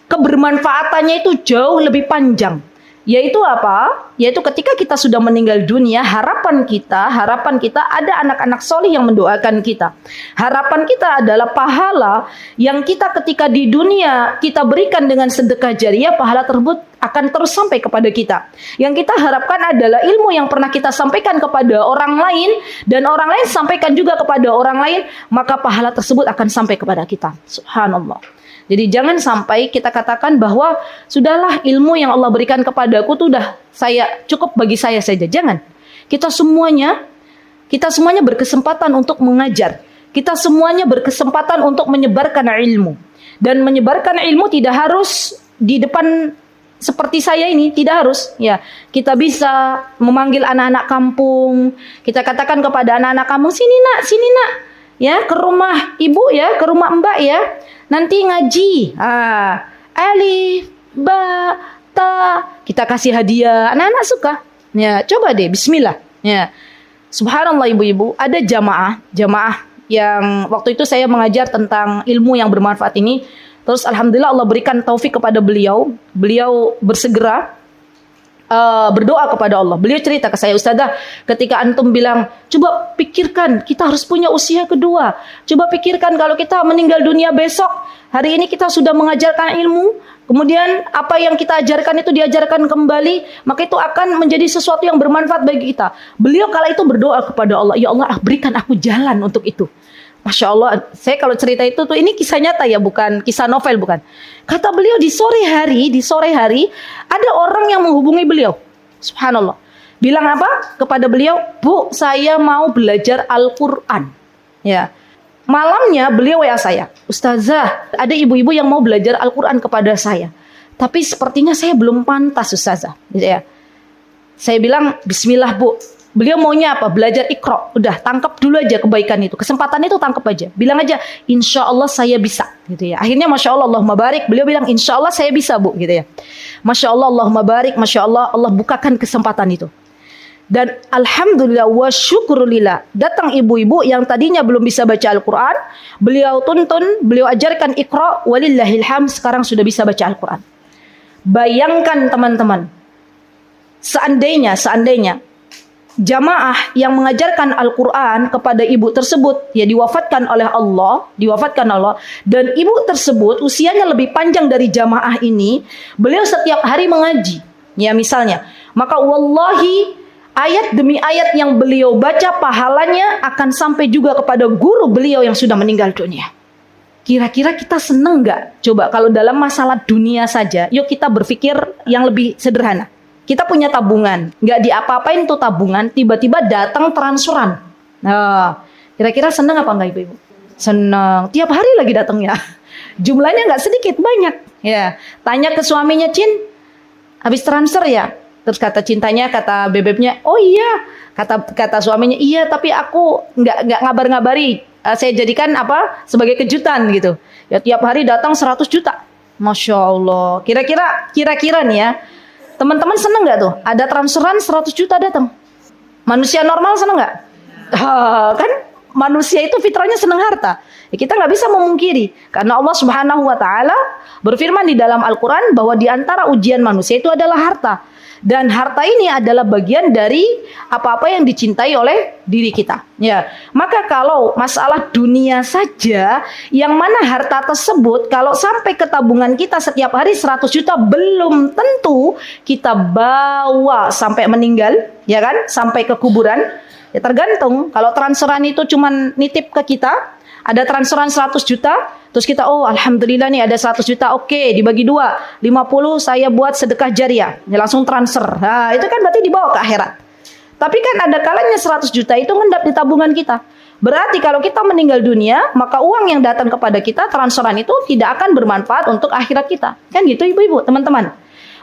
kebermanfaatannya itu jauh lebih panjang. Yaitu apa? Yaitu ketika kita sudah meninggal dunia, harapan kita ada anak-anak solih yang mendoakan kita. Harapan kita adalah pahala yang kita ketika di dunia kita berikan dengan sedekah jariyah, pahala tersebut akan terus sampai kepada kita. Yang kita harapkan adalah ilmu yang pernah kita sampaikan kepada orang lain dan orang lain sampaikan juga kepada orang lain, maka pahala tersebut akan sampai kepada kita. Subhanallah. Jadi jangan sampai kita katakan bahwa sudahlah ilmu yang Allah berikan kepadaku itu udah cukup bagi saya saja. Jangan. Kita semuanya berkesempatan untuk mengajar. Kita semuanya berkesempatan untuk menyebarkan ilmu. Dan menyebarkan ilmu tidak harus di depan seperti saya ini, tidak harus. Ya, kita bisa memanggil anak-anak kampung. Kita katakan kepada anak-anak kampung, sini nak. Ya, ke rumah ibu ya, ke rumah mbak ya. Nanti ngaji. Alif, ba, ta. Kita kasih hadiah. Anak-anak suka. Ya, coba deh bismillah. Ya. Subhanallah ibu-ibu, ada jamaah yang waktu itu saya mengajar tentang ilmu yang bermanfaat ini. Terus alhamdulillah Allah berikan taufik kepada beliau. Beliau bersegera berdoa kepada Allah. Beliau cerita ke saya, Ustazah, ketika antum bilang, coba pikirkan kita harus punya usia kedua. Coba pikirkan kalau kita meninggal dunia besok, hari ini kita sudah mengajarkan ilmu, kemudian apa yang kita ajarkan itu diajarkan kembali, maka itu akan menjadi sesuatu yang bermanfaat bagi kita. Beliau kala itu berdoa kepada Allah, ya Allah berikan aku jalan untuk itu. Masya Allah, saya kalau cerita itu tuh ini kisah nyata ya, bukan kisah novel, bukan. Kata beliau di sore hari ada orang yang menghubungi beliau. Subhanallah. Bilang apa kepada beliau? Bu, saya mau belajar Al-Quran. Ya. Malamnya beliau WA saya, Ustazah, ada ibu-ibu yang mau belajar Al-Quran kepada saya. Tapi sepertinya saya belum pantas Ustazah. Gitu ya. Saya bilang, bismillah Bu. Beliau maunya apa? Belajar Iqra. Udah, tangkap dulu aja kebaikan itu. Kesempatan itu tangkap aja. Bilang aja, insya Allah saya bisa. Gitu ya. Akhirnya Masya Allah, Allahumma barik. Beliau bilang, insya Allah saya bisa Bu. Gitu ya. Masya Allah, Allahumma barik. Masya Allah, Allah bukakan kesempatan itu. Dan alhamdulillah wa syukurulillah, datang ibu-ibu yang tadinya belum bisa baca Al-Quran. Beliau tuntun, beliau ajarkan Iqra. Walillahilham, sekarang sudah bisa baca Al-Quran. Bayangkan teman-teman. Seandainya jamaah yang mengajarkan Al-Quran kepada ibu tersebut, ya diwafatkan oleh Allah, dan ibu tersebut usianya lebih panjang dari jamaah ini, beliau setiap hari mengaji, ya misalnya, maka wallahi ayat demi ayat yang beliau baca pahalanya akan sampai juga kepada guru beliau yang sudah meninggal dunia. Kira-kira kita seneng nggak? Coba kalau dalam masalah dunia saja, yuk kita berpikir yang lebih sederhana. Kita punya tabungan, nggak diapa-apain tuh tabungan, tiba-tiba datang transferan. Nah, kira-kira seneng apa nggak ibu-ibu? Seneng. Tiap hari lagi datangnya. Jumlahnya nggak sedikit, banyak. Ya, tanya ke suaminya, Cin, habis transfer ya? Terus kata cintanya, kata bebeknya, oh iya. Kata suaminya, iya tapi aku nggak ngabar-ngabari. Saya jadikan sebagai kejutan gitu. Ya tiap hari datang 100 juta. Masya Allah. Kira-kira nih ya. Teman-teman seneng nggak tuh? Ada transferan 100 juta datang. Manusia normal seneng nggak? Kan manusia itu fitrahnya seneng harta. Ya, kita nggak bisa memungkiri. Karena Allah Subhanahu Wa Taala berfirman di dalam Al-Quran bahwa di antara ujian manusia itu adalah harta. Dan harta ini adalah bagian dari apa-apa yang dicintai oleh diri kita. Ya, maka kalau masalah dunia saja, yang mana harta tersebut kalau sampai ke tabungan kita setiap hari 100 juta belum tentu kita bawa sampai meninggal, ya kan? Sampai ke kuburan. Ya tergantung. Kalau transferan itu cuman nitip ke kita, ada transferan 100 juta, terus kita, oh alhamdulillah nih ada 100 juta, oke, dibagi 2, 50 saya buat sedekah jariah, ya langsung transfer. Nah, itu kan berarti dibawa ke akhirat. Tapi kan ada kalanya 100 juta itu ngendap di tabungan kita. Berarti kalau kita meninggal dunia, maka uang yang datang kepada kita, transferan itu tidak akan bermanfaat untuk akhirat kita. Kan gitu ibu-ibu, teman-teman.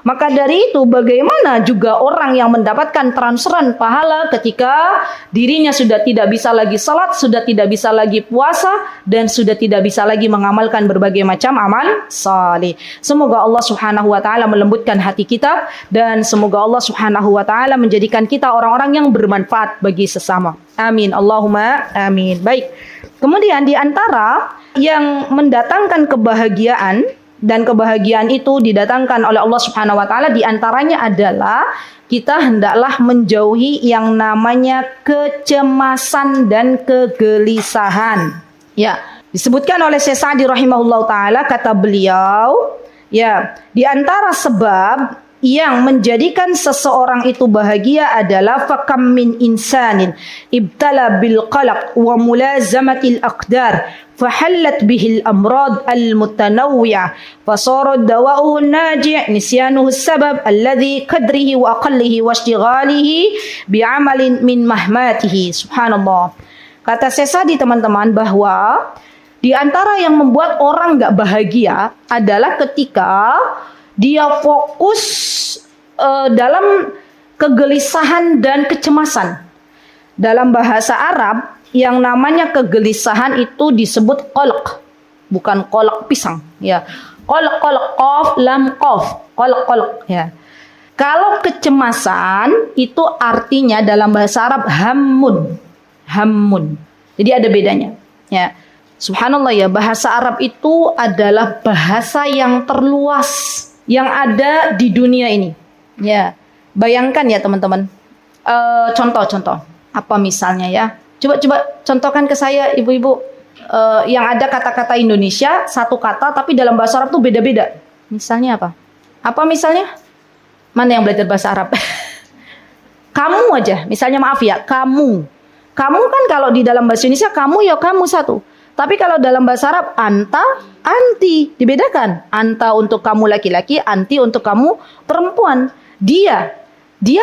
Maka dari itu bagaimana juga orang yang mendapatkan transferan pahala ketika dirinya sudah tidak bisa lagi salat, sudah tidak bisa lagi puasa, dan sudah tidak bisa lagi mengamalkan berbagai macam amal saleh. Semoga Allah Subhanahu Wa Taala melembutkan hati kita, dan semoga Allah Subhanahu Wa Taala menjadikan kita orang-orang yang bermanfaat bagi sesama. Amin. Allahumma amin. Baik. Kemudian di antara yang mendatangkan kebahagiaan, dan kebahagiaan itu didatangkan oleh Allah Subhanahu Wa Taala, diantaranya adalah kita hendaklah menjauhi yang namanya kecemasan dan kegelisahan. Ya, disebutkan oleh Syekh Sa'di rahimahullah taala, kata beliau, ya, di antara sebab yang menjadikan seseorang itu bahagia adalah fakam min insanin ibtala bil qalaq wa mulazamatil aqdar fahallat bihil amrad al mutanawwi'ah fasara dawa'uhu naji' nisyanuhu sabab alladhi qadrihi wa aqallihi wa ishtighalihi bi'amalin min mahmatihi. Subhanallah. Kata Sesadi teman-teman bahwa di antara yang membuat orang enggak bahagia adalah ketika dia fokus dalam kegelisahan dan kecemasan. Dalam bahasa Arab yang namanya kegelisahan itu disebut qalq, bukan qalq pisang, ya. Qalq qaf lam qaf, qalq ya. Kalau kecemasan itu artinya dalam bahasa Arab hammun. Jadi ada bedanya, ya. Subhanallah ya, bahasa Arab itu adalah bahasa yang terluas yang ada di dunia ini. Ya, bayangkan ya teman-teman. Contoh-contoh. Apa misalnya ya? Coba contohkan ke saya ibu-ibu. Yang ada kata-kata Indonesia satu kata tapi dalam bahasa Arab tuh beda-beda. Misalnya apa? Apa misalnya? Mana yang belajar bahasa Arab? Kamu aja. Misalnya maaf ya, kamu. Kamu kan kalau di dalam bahasa Indonesia kamu ya kamu satu. Tapi kalau dalam bahasa Arab anta, anti, dibedakan. Anta untuk kamu laki-laki, anti untuk kamu perempuan. Dia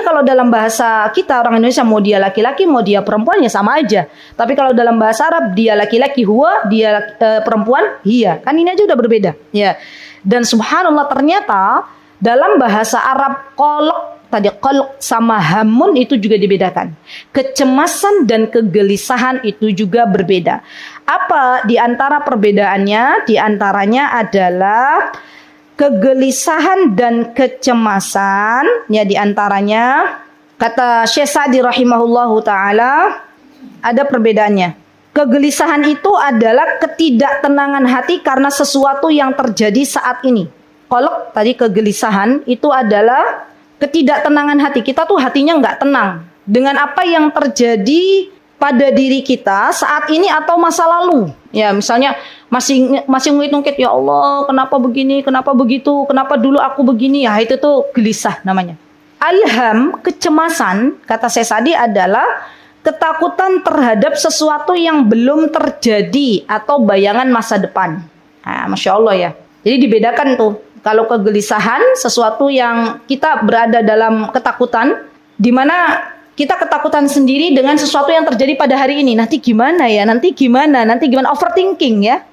kalau dalam bahasa kita orang Indonesia mau dia laki-laki, mau dia perempuan ya sama aja. Tapi kalau dalam bahasa Arab dia laki-laki huwa, dia perempuan hiya. Kan ini aja udah berbeda. Ya. Dan subhanallah ternyata dalam bahasa Arab qalq sama hamun itu juga dibedakan. Kecemasan dan kegelisahan itu juga berbeda. Apa di antara perbedaannya? Di antaranya adalah kegelisahan dan kecemasan. Ya, di antaranya kata Syekh Sa'di rahimahullahu taala ada perbedaannya. Kegelisahan itu adalah ketidaktenangan hati karena sesuatu yang terjadi saat ini. Qalq tadi kegelisahan itu adalah ketidaktenangan hati. Kita tuh hatinya nggak tenang. dengan apa yang terjadi pada diri kita saat ini atau masa lalu. Ya, misalnya masih ngungkit-ngungkit, ya Allah, kenapa begini, kenapa begitu, kenapa dulu aku begini, ya itu tuh gelisah namanya. Alham, kecemasan, kata Syekh Sa'di adalah ketakutan terhadap sesuatu yang belum terjadi atau bayangan masa depan. Nah, Masya Allah ya. Jadi dibedakan tuh. Kalau kegelisahan, sesuatu yang kita berada dalam ketakutan, di mana kita ketakutan sendiri dengan sesuatu yang terjadi pada hari ini. Nanti gimana ya? Nanti gimana? Overthinking ya.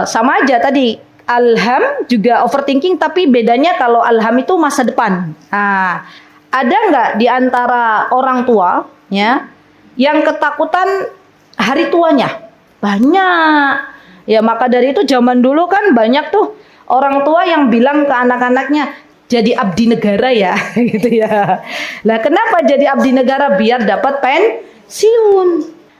Sama aja tadi. Alham juga overthinking, tapi bedanya kalau alham itu masa depan. Nah, ada nggak di antara orang tua ya yang ketakutan hari tuanya? Banyak. Ya, maka dari itu zaman dulu kan banyak tuh orang tua yang bilang ke anak-anaknya, jadi abdi negara ya, gitu ya. Lah kenapa jadi abdi negara? Biar dapat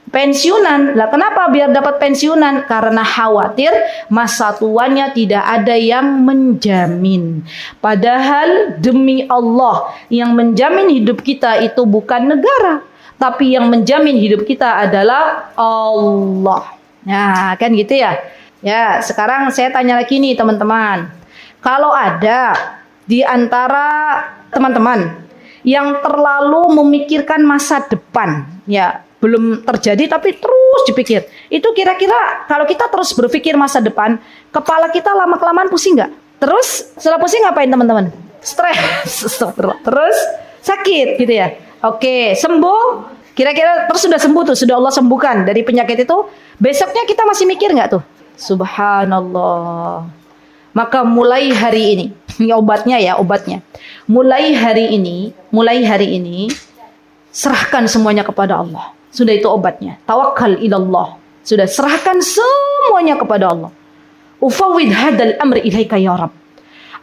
pensiunan. Lah kenapa biar dapat pensiunan? Karena khawatir masa tuanya tidak ada yang menjamin. Padahal demi Allah, yang menjamin hidup kita itu bukan negara, tapi yang menjamin hidup kita adalah Allah. Nah, kan gitu ya. Ya, sekarang saya tanya lagi nih teman-teman. Kalau ada di antara teman-teman yang terlalu memikirkan masa depan, ya belum terjadi tapi terus dipikir, itu kira-kira kalau kita terus berpikir masa depan, kepala kita lama-kelamaan pusing nggak? Terus setelah pusing ngapain teman-teman? Stres, terus sakit gitu ya. Oke, sembuh. Kira-kira terus sudah sembuh tuh, sudah Allah sembuhkan dari penyakit itu. Besoknya kita masih mikir nggak tuh? Subhanallah. Maka mulai hari ini, ini obatnya. Mulai hari ini, serahkan semuanya kepada Allah. Sudah itu obatnya. Tawakkal ilallah. Sudah serahkan semuanya kepada Allah. Ufawwid hadal amri ilaika ya Rabb.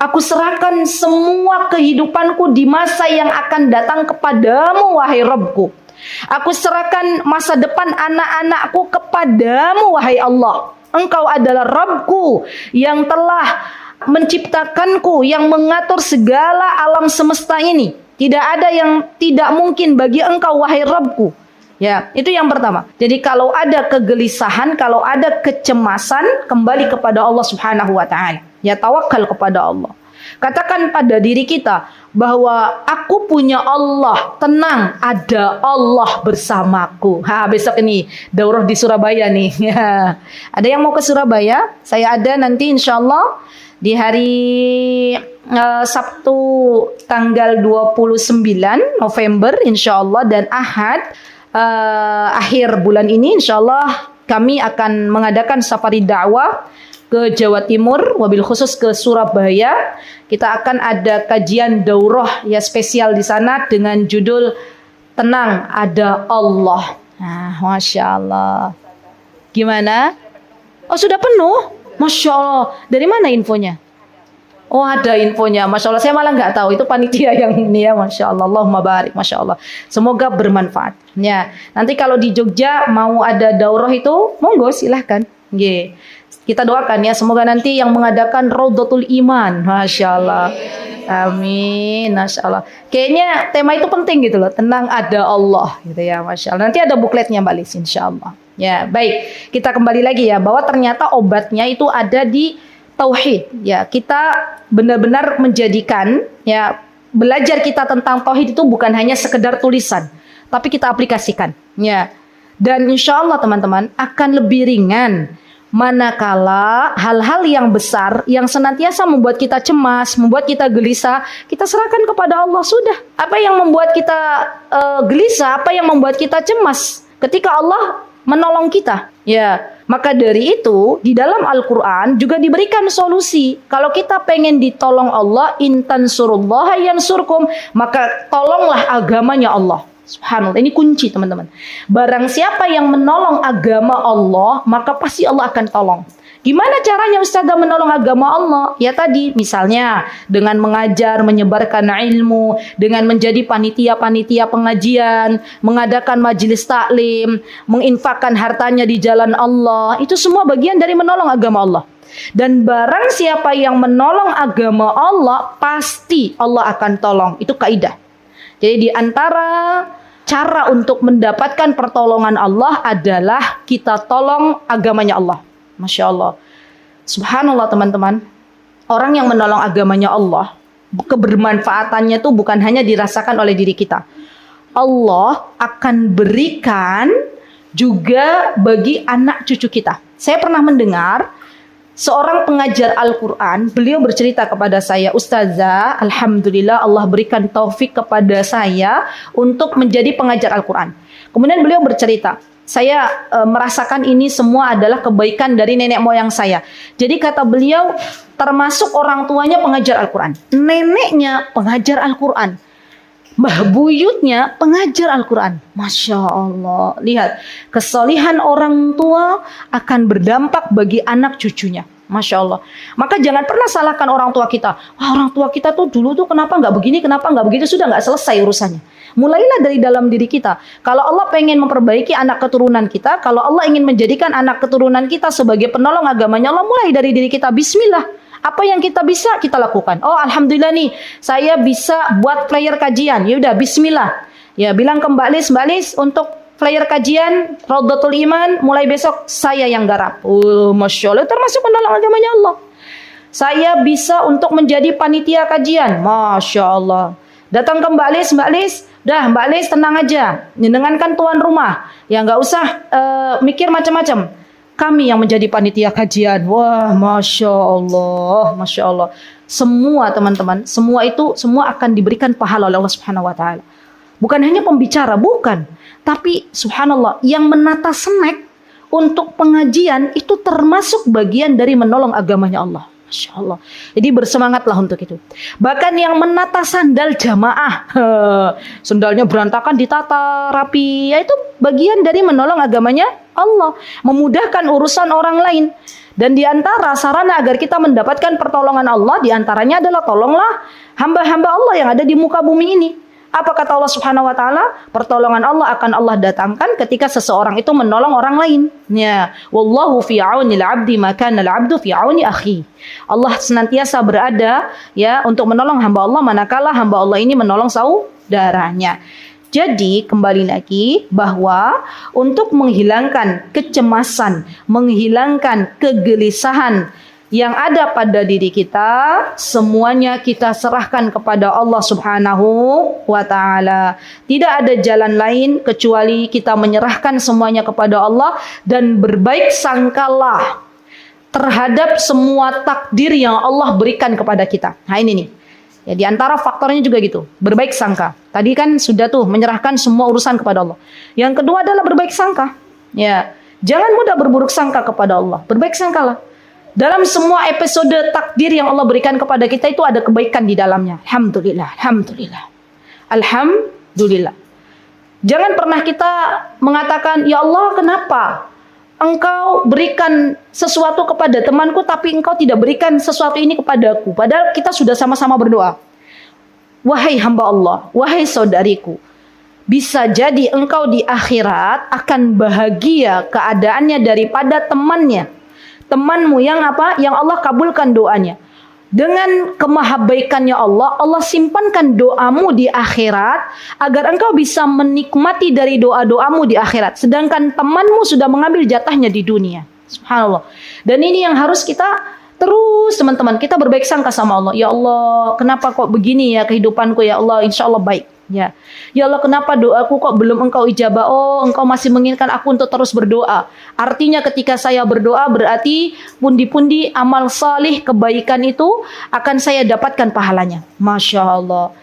Aku serahkan semua kehidupanku di masa yang akan datang kepadamu, wahai Rabbku. Aku serahkan masa depan anak-anakku kepadamu, wahai Allah. Engkau adalah Rabbku yang telah menciptakanku, yang mengatur segala alam semesta ini. Tidak ada yang tidak mungkin bagi engkau, wahai Rabbku. Ya, itu yang pertama. Jadi kalau ada kegelisahan, kalau ada kecemasan, kembali kepada Allah Subhanahu wa taala. Ya, tawakal kepada Allah. Katakan pada diri kita bahwa aku punya Allah, tenang, ada Allah bersamaku. Besok ini daurah di Surabaya nih. Ya. Ada yang mau ke Surabaya? Saya ada nanti insya Allah di hari Sabtu tanggal 29 November insya Allah, dan Ahad akhir bulan ini insya Allah kami akan mengadakan safari dakwah ke Jawa Timur, wabil khusus ke Surabaya. Kita akan ada kajian daurah ya spesial di sana dengan judul Tenang Ada Allah. Nah, Masya Allah. Gimana? Oh, sudah penuh? Masya Allah. Dari mana infonya? Oh, ada infonya. Masya Allah. Saya malah nggak tahu. Itu panitia yang ini ya. Masya Allah. Allahumma barik. Masya Allah. Semoga bermanfaat. Ya. Nanti kalau di Jogja mau ada daurah itu, monggo silahkan. Yeah. Kita doakan ya, semoga nanti yang mengadakan Raudhatul Iman. Masya Allah. Amin. Masya Allah. Kayaknya tema itu penting gitu loh. Tenang ada Allah gitu ya. Masya Allah. Nanti ada bukletnya Mbak Lis insya Allah. Ya, baik. Kita kembali lagi ya, bahwa ternyata obatnya itu ada di tauhid. Ya, kita benar-benar menjadikan ya, belajar kita tentang tauhid itu bukan hanya sekedar tulisan, tapi kita aplikasikan. Ya. Dan insya Allah teman-teman akan lebih ringan manakala hal-hal yang besar yang senantiasa membuat kita cemas, membuat kita gelisah, kita serahkan kepada Allah. Sudah. Apa yang membuat kita gelisah, apa yang membuat kita cemas ketika Allah menolong kita. Ya, maka dari itu di dalam Al-Quran juga diberikan solusi. Kalau kita pengen ditolong Allah, intan surullah yansurkum, maka tolonglah agamanya Allah. Subhanallah, ini kunci teman-teman. Barang siapa yang menolong agama Allah, maka pasti Allah akan tolong. Gimana caranya Ustazah menolong agama Allah? Ya tadi, misalnya dengan mengajar, menyebarkan ilmu, dengan menjadi panitia-panitia pengajian, mengadakan majelis taklim, menginfakkan hartanya di jalan Allah. Itu semua bagian dari menolong agama Allah. Dan barang siapa yang menolong agama Allah, pasti Allah akan tolong. Itu kaidah. Jadi di antara cara untuk mendapatkan pertolongan Allah adalah kita tolong agamanya Allah. Masya Allah. Subhanallah teman-teman. Orang yang menolong agamanya Allah, kebermanfaatannya itu bukan hanya dirasakan oleh diri kita. Allah akan berikan juga bagi anak cucu kita. Saya pernah mendengar seorang pengajar Al-Quran, beliau bercerita kepada saya, Ustazah, Alhamdulillah Allah berikan taufik kepada saya untuk menjadi pengajar Al-Quran. Kemudian beliau bercerita, saya merasakan ini semua adalah kebaikan dari nenek moyang saya. Jadi kata beliau, termasuk orang tuanya pengajar Al-Quran, neneknya pengajar Al-Quran, mbah buyutnya pengajar Al-Quran. Masya Allah. Lihat, kesolihan orang tua akan berdampak bagi anak cucunya. Masya Allah. Maka jangan pernah salahkan orang tua kita. Wah, orang tua kita tuh dulu tuh kenapa nggak begini, kenapa nggak begitu. Sudah nggak selesai urusannya. Mulailah dari dalam diri kita. Kalau Allah pengen memperbaiki anak keturunan kita, kalau Allah ingin menjadikan anak keturunan kita sebagai penolong agamanya Allah, mulai dari diri kita. Bismillah. Apa yang kita bisa, kita lakukan. Oh, Alhamdulillah nih, saya bisa buat flyer kajian. Ya udah, bismillah. Ya, bilang ke Mbak Lis untuk flyer kajian Raudhatul Iman, mulai besok saya yang garap. Masya Allah, termasuk penolong agamanya Allah. Saya bisa untuk menjadi panitia kajian. Masya Allah. Datang ke Mbak Lis, dah Mbak Lis tenang aja. Dengan kan tuan rumah. Ya nggak usah mikir macam-macam. Kami yang menjadi panitia kajian. Wah, Masya Allah, Masya Allah. Semua teman-teman, semua akan diberikan pahala oleh Allah Subhanahu Wa Taala. Bukan hanya pembicara, bukan. Tapi subhanallah, yang menata snack untuk pengajian itu termasuk bagian dari menolong agamanya Allah. Masya Allah. Jadi bersemangatlah untuk itu. Bahkan yang menata sandal jamaah, sandalnya berantakan ditata rapi, ya itu bagian dari menolong agamanya Allah, memudahkan urusan orang lain. Dan diantara sarana agar kita mendapatkan pertolongan Allah, diantaranya adalah tolonglah hamba-hamba Allah yang ada di muka bumi ini. Apa kata Allah Subhanahu Wa Taala? Pertolongan Allah akan Allah datangkan ketika seseorang itu menolong orang lain. Ya, wallahu fi aunil abdi maka al abdu fi auni akhi. Allah senantiasa berada ya untuk menolong hamba Allah manakala hamba Allah ini menolong saudaranya. Jadi kembali lagi bahwa untuk menghilangkan kecemasan, menghilangkan kegelisahan yang ada pada diri kita, semuanya kita serahkan kepada Allah Subhanahu wa Ta'ala. Tidak ada jalan lain kecuali kita menyerahkan semuanya kepada Allah dan berbaik sangkalah terhadap semua takdir yang Allah berikan kepada kita. Nah ini nih. Ya, di antara faktornya juga gitu, berbaik sangka. Tadi kan sudah tuh menyerahkan semua urusan kepada Allah. Yang kedua adalah berbaik sangka. Ya, jangan mudah berburuk sangka kepada Allah. Berbaik sangkalah. Dalam semua episode takdir yang Allah berikan kepada kita itu ada kebaikan di dalamnya. Alhamdulillah, alhamdulillah. Alhamdulillah. Jangan pernah kita mengatakan, ya Allah kenapa Engkau berikan sesuatu kepada temanku tapi Engkau tidak berikan sesuatu ini kepadaku. Padahal kita sudah sama-sama berdoa. Wahai hamba Allah, wahai saudariku, bisa jadi engkau di akhirat akan bahagia keadaannya daripada temanmu yang apa? Yang Allah kabulkan doanya. Dengan kemahabaikannya Allah, Allah simpankan doamu di akhirat agar engkau bisa menikmati dari doa-doamu di akhirat. Sedangkan temanmu sudah mengambil jatahnya di dunia. Subhanallah. Dan ini yang harus kita terus teman-teman, kita berbaik sangka sama Allah. Ya Allah, kenapa kok begini ya kehidupanku ya Allah, insya Allah baik. Ya Allah, kenapa doaku kok belum engkau ijabah? Oh, engkau masih menginginkan aku untuk terus berdoa. Artinya ketika saya berdoa berarti pundi-pundi amal salih kebaikan itu akan saya dapatkan pahalanya. Masya Allah.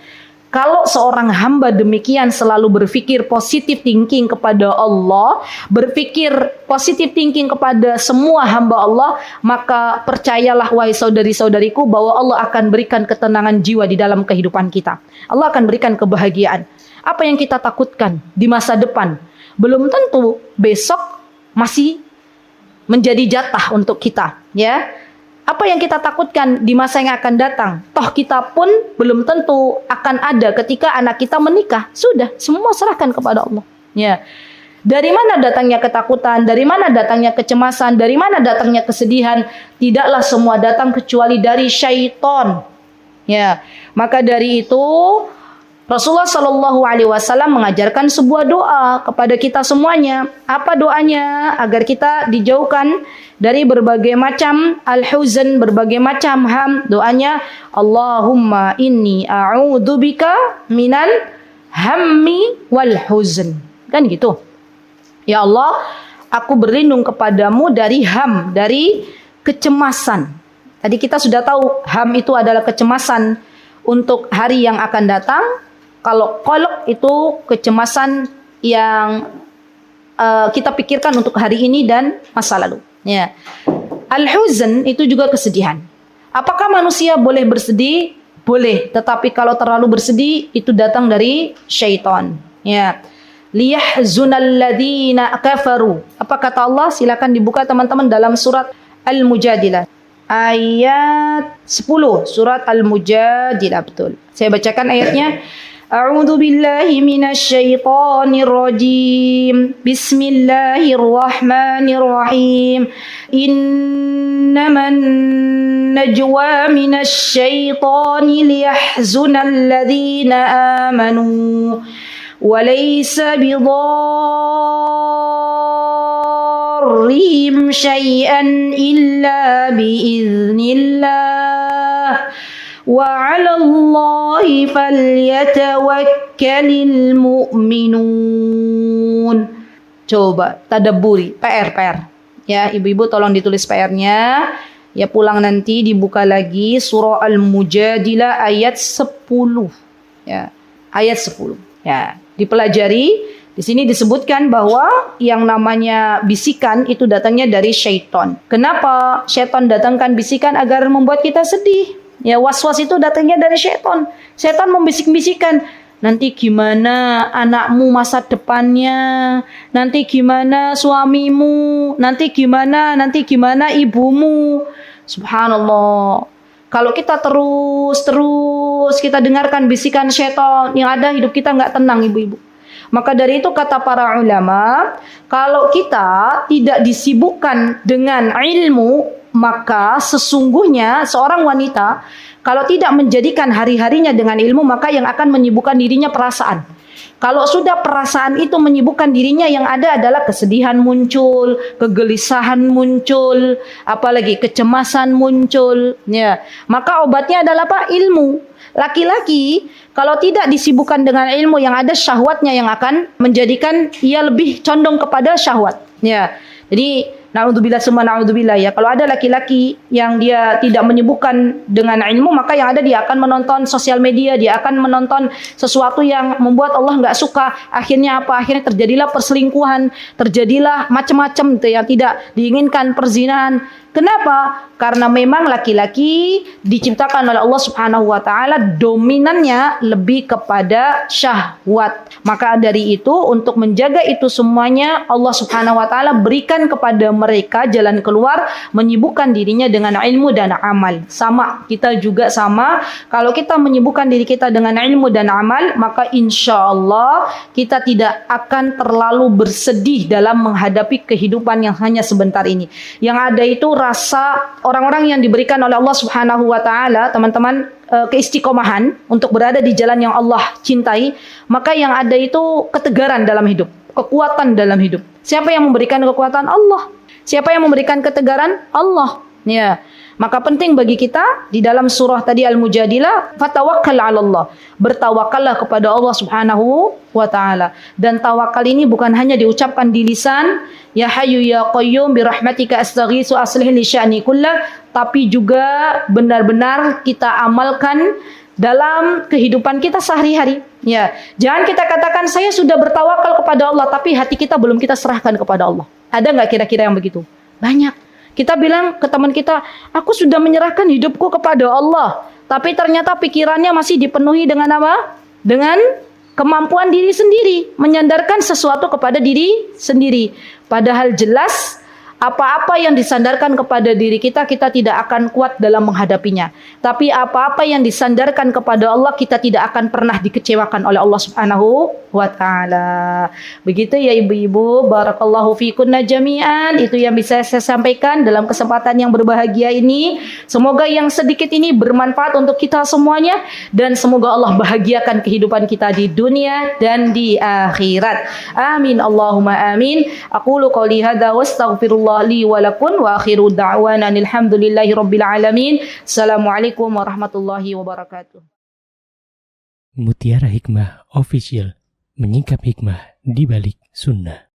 Kalau seorang hamba demikian selalu berpikir positive thinking kepada Allah, berpikir positive thinking kepada semua hamba Allah, maka percayalah wahai saudari-saudariku bahwa Allah akan berikan ketenangan jiwa di dalam kehidupan kita. Allah akan berikan kebahagiaan. Apa yang kita takutkan di masa depan, belum tentu besok masih menjadi jatah untuk kita, ya. Apa yang kita takutkan di masa yang akan datang, toh kita pun belum tentu akan ada ketika anak kita menikah. Sudah, semua serahkan kepada Allah. Ya. Dari mana datangnya ketakutan, dari mana datangnya kecemasan, dari mana datangnya kesedihan? Tidaklah semua datang kecuali dari syaitan. Ya. Maka dari itu, Rasulullah Shallallahu Alaihi Wasallam mengajarkan sebuah doa kepada kita semuanya. Apa doanya? Agar kita dijauhkan dari berbagai macam al-huzn, berbagai macam ham. Doanya, Allahumma inni a'udzubika minal hammi wal huzn. Kan gitu. Ya Allah, aku berlindung kepadamu dari ham, dari kecemasan. Tadi kita sudah tahu ham itu adalah kecemasan untuk hari yang akan datang. Kalau qalq itu kecemasan yang kita pikirkan untuk hari ini dan masa lalu. Ya. Al-huzn itu juga kesedihan. Apakah manusia boleh bersedih? Boleh, tetapi kalau terlalu bersedih itu datang dari syaitan. Ya. Liyahzunal ladzina kafaru. Apa kata Allah? Silakan dibuka teman-teman dalam surat Al-Mujadilah. Ayat 10, surat Al-Mujadilah, betul. Saya bacakan ayatnya. A'udzu billahi minasy syaithanir rajim. Bismillahirrahmanirrahim. Innaman najwa minasy syaithani liyahzunal ladzina amanu wa laysa bidarrihim syai'an illa biiznillah. Wa 'alallahi falyatawakkalul mu'minun. Coba tadabburi, PR. Ya, ibu-ibu tolong ditulis PR-nya. Ya, pulang nanti dibuka lagi surah Al-Mujadilah ayat 10. Ya, ayat 10. Ya, dipelajari. Di sini disebutkan bahwa yang namanya bisikan itu datangnya dari syaitan. Kenapa syaitan datangkan bisikan? Agar membuat kita sedih. Ya, was-was itu datangnya dari syaitan. Syaitan membisik-bisikan, nanti gimana anakmu masa depannya, nanti gimana suamimu, nanti gimana ibumu. Subhanallah. Kalau kita terus kita dengarkan bisikan syaitan, yang ada hidup kita nggak tenang, ibu-ibu. Maka dari itu kata para ulama, kalau kita tidak disibukkan dengan ilmu, maka sesungguhnya seorang wanita kalau tidak menjadikan hari-harinya dengan ilmu, maka yang akan menyibukkan dirinya perasaan. Kalau sudah perasaan itu menyibukkan dirinya, yang ada adalah kesedihan muncul, kegelisahan muncul, apalagi kecemasan muncul. Ya, maka obatnya adalah apa? Ilmu. Laki-laki kalau tidak disibukkan dengan ilmu, yang ada syahwatnya yang akan menjadikan ia lebih condong kepada syahwat. Ya, jadi na'udzubillah summa na'udzubillah, ya. Kalau ada laki-laki yang dia tidak menyibukkan dengan ilmu, maka yang ada dia akan menonton sosial media, dia akan menonton sesuatu yang membuat Allah nggak suka. Akhirnya apa? Akhirnya terjadilah perselingkuhan, terjadilah macam-macam yang tidak diinginkan, perzinahan. Kenapa? Karena memang laki-laki diciptakan oleh Allah Subhanahu wa taala dominannya lebih kepada syahwat. Maka dari itu, untuk menjaga itu semuanya, Allah Subhanahu wa taala berikan kepada mereka jalan keluar, menyibukkan dirinya dengan ilmu dan amal. Sama, kita juga sama. Kalau kita menyibukkan diri kita dengan ilmu dan amal, maka insya Allah kita tidak akan terlalu bersedih dalam menghadapi kehidupan yang hanya sebentar ini. Yang ada itu rasa orang-orang yang diberikan oleh Allah Subhanahu wa taala, teman-teman, keistiqomahan untuk berada di jalan yang Allah cintai, maka yang ada itu ketegaran dalam hidup, kekuatan dalam hidup. Siapa yang memberikan kekuatan? Allah. Siapa yang memberikan ketegaran? Allah. Ya. Maka penting bagi kita di dalam surah tadi Al-Mujadilah, fatawakkal 'ala Allah. Bertawakallah kepada Allah Subhanahu wa taala. Dan tawakal ini bukan hanya diucapkan di lisan, ya hayyu ya qayyum bi rahmatika astaghiitsu aslih li sya'ni kullah, tapi juga benar-benar kita amalkan dalam kehidupan kita sehari-hari. Ya, jangan kita katakan saya sudah bertawakal kepada Allah, tapi hati kita belum kita serahkan kepada Allah. Ada nggak kira-kira yang begitu? Banyak. Kita bilang ke teman kita, aku sudah menyerahkan hidupku kepada Allah, tapi ternyata pikirannya masih dipenuhi dengan apa? Dengan kemampuan diri sendiri, menyandarkan sesuatu kepada diri sendiri. Padahal jelas Apa-apa yang disandarkan kepada diri kita, kita tidak akan kuat dalam menghadapinya. Tapi apa-apa yang disandarkan kepada Allah, kita tidak akan pernah dikecewakan oleh Allah Subhanahu wa taala. Begitu ya ibu-ibu, barakallahu fikunna jami'an. Itu yang bisa saya sampaikan dalam kesempatan yang berbahagia ini. Semoga yang sedikit ini bermanfaat untuk kita semuanya, dan semoga Allah bahagiakan kehidupan kita di dunia dan di akhirat. Amin Allahumma amin. Aqulu qouli hadza wastaghfirullah li wa lakum wa akhiru da'wana alhamdulillahi rabbil alamin. Assalamualaikum warahmatullahi wabarakatuh. Mutiara Hikmah Official, menyingkap hikmah di balik sunnah.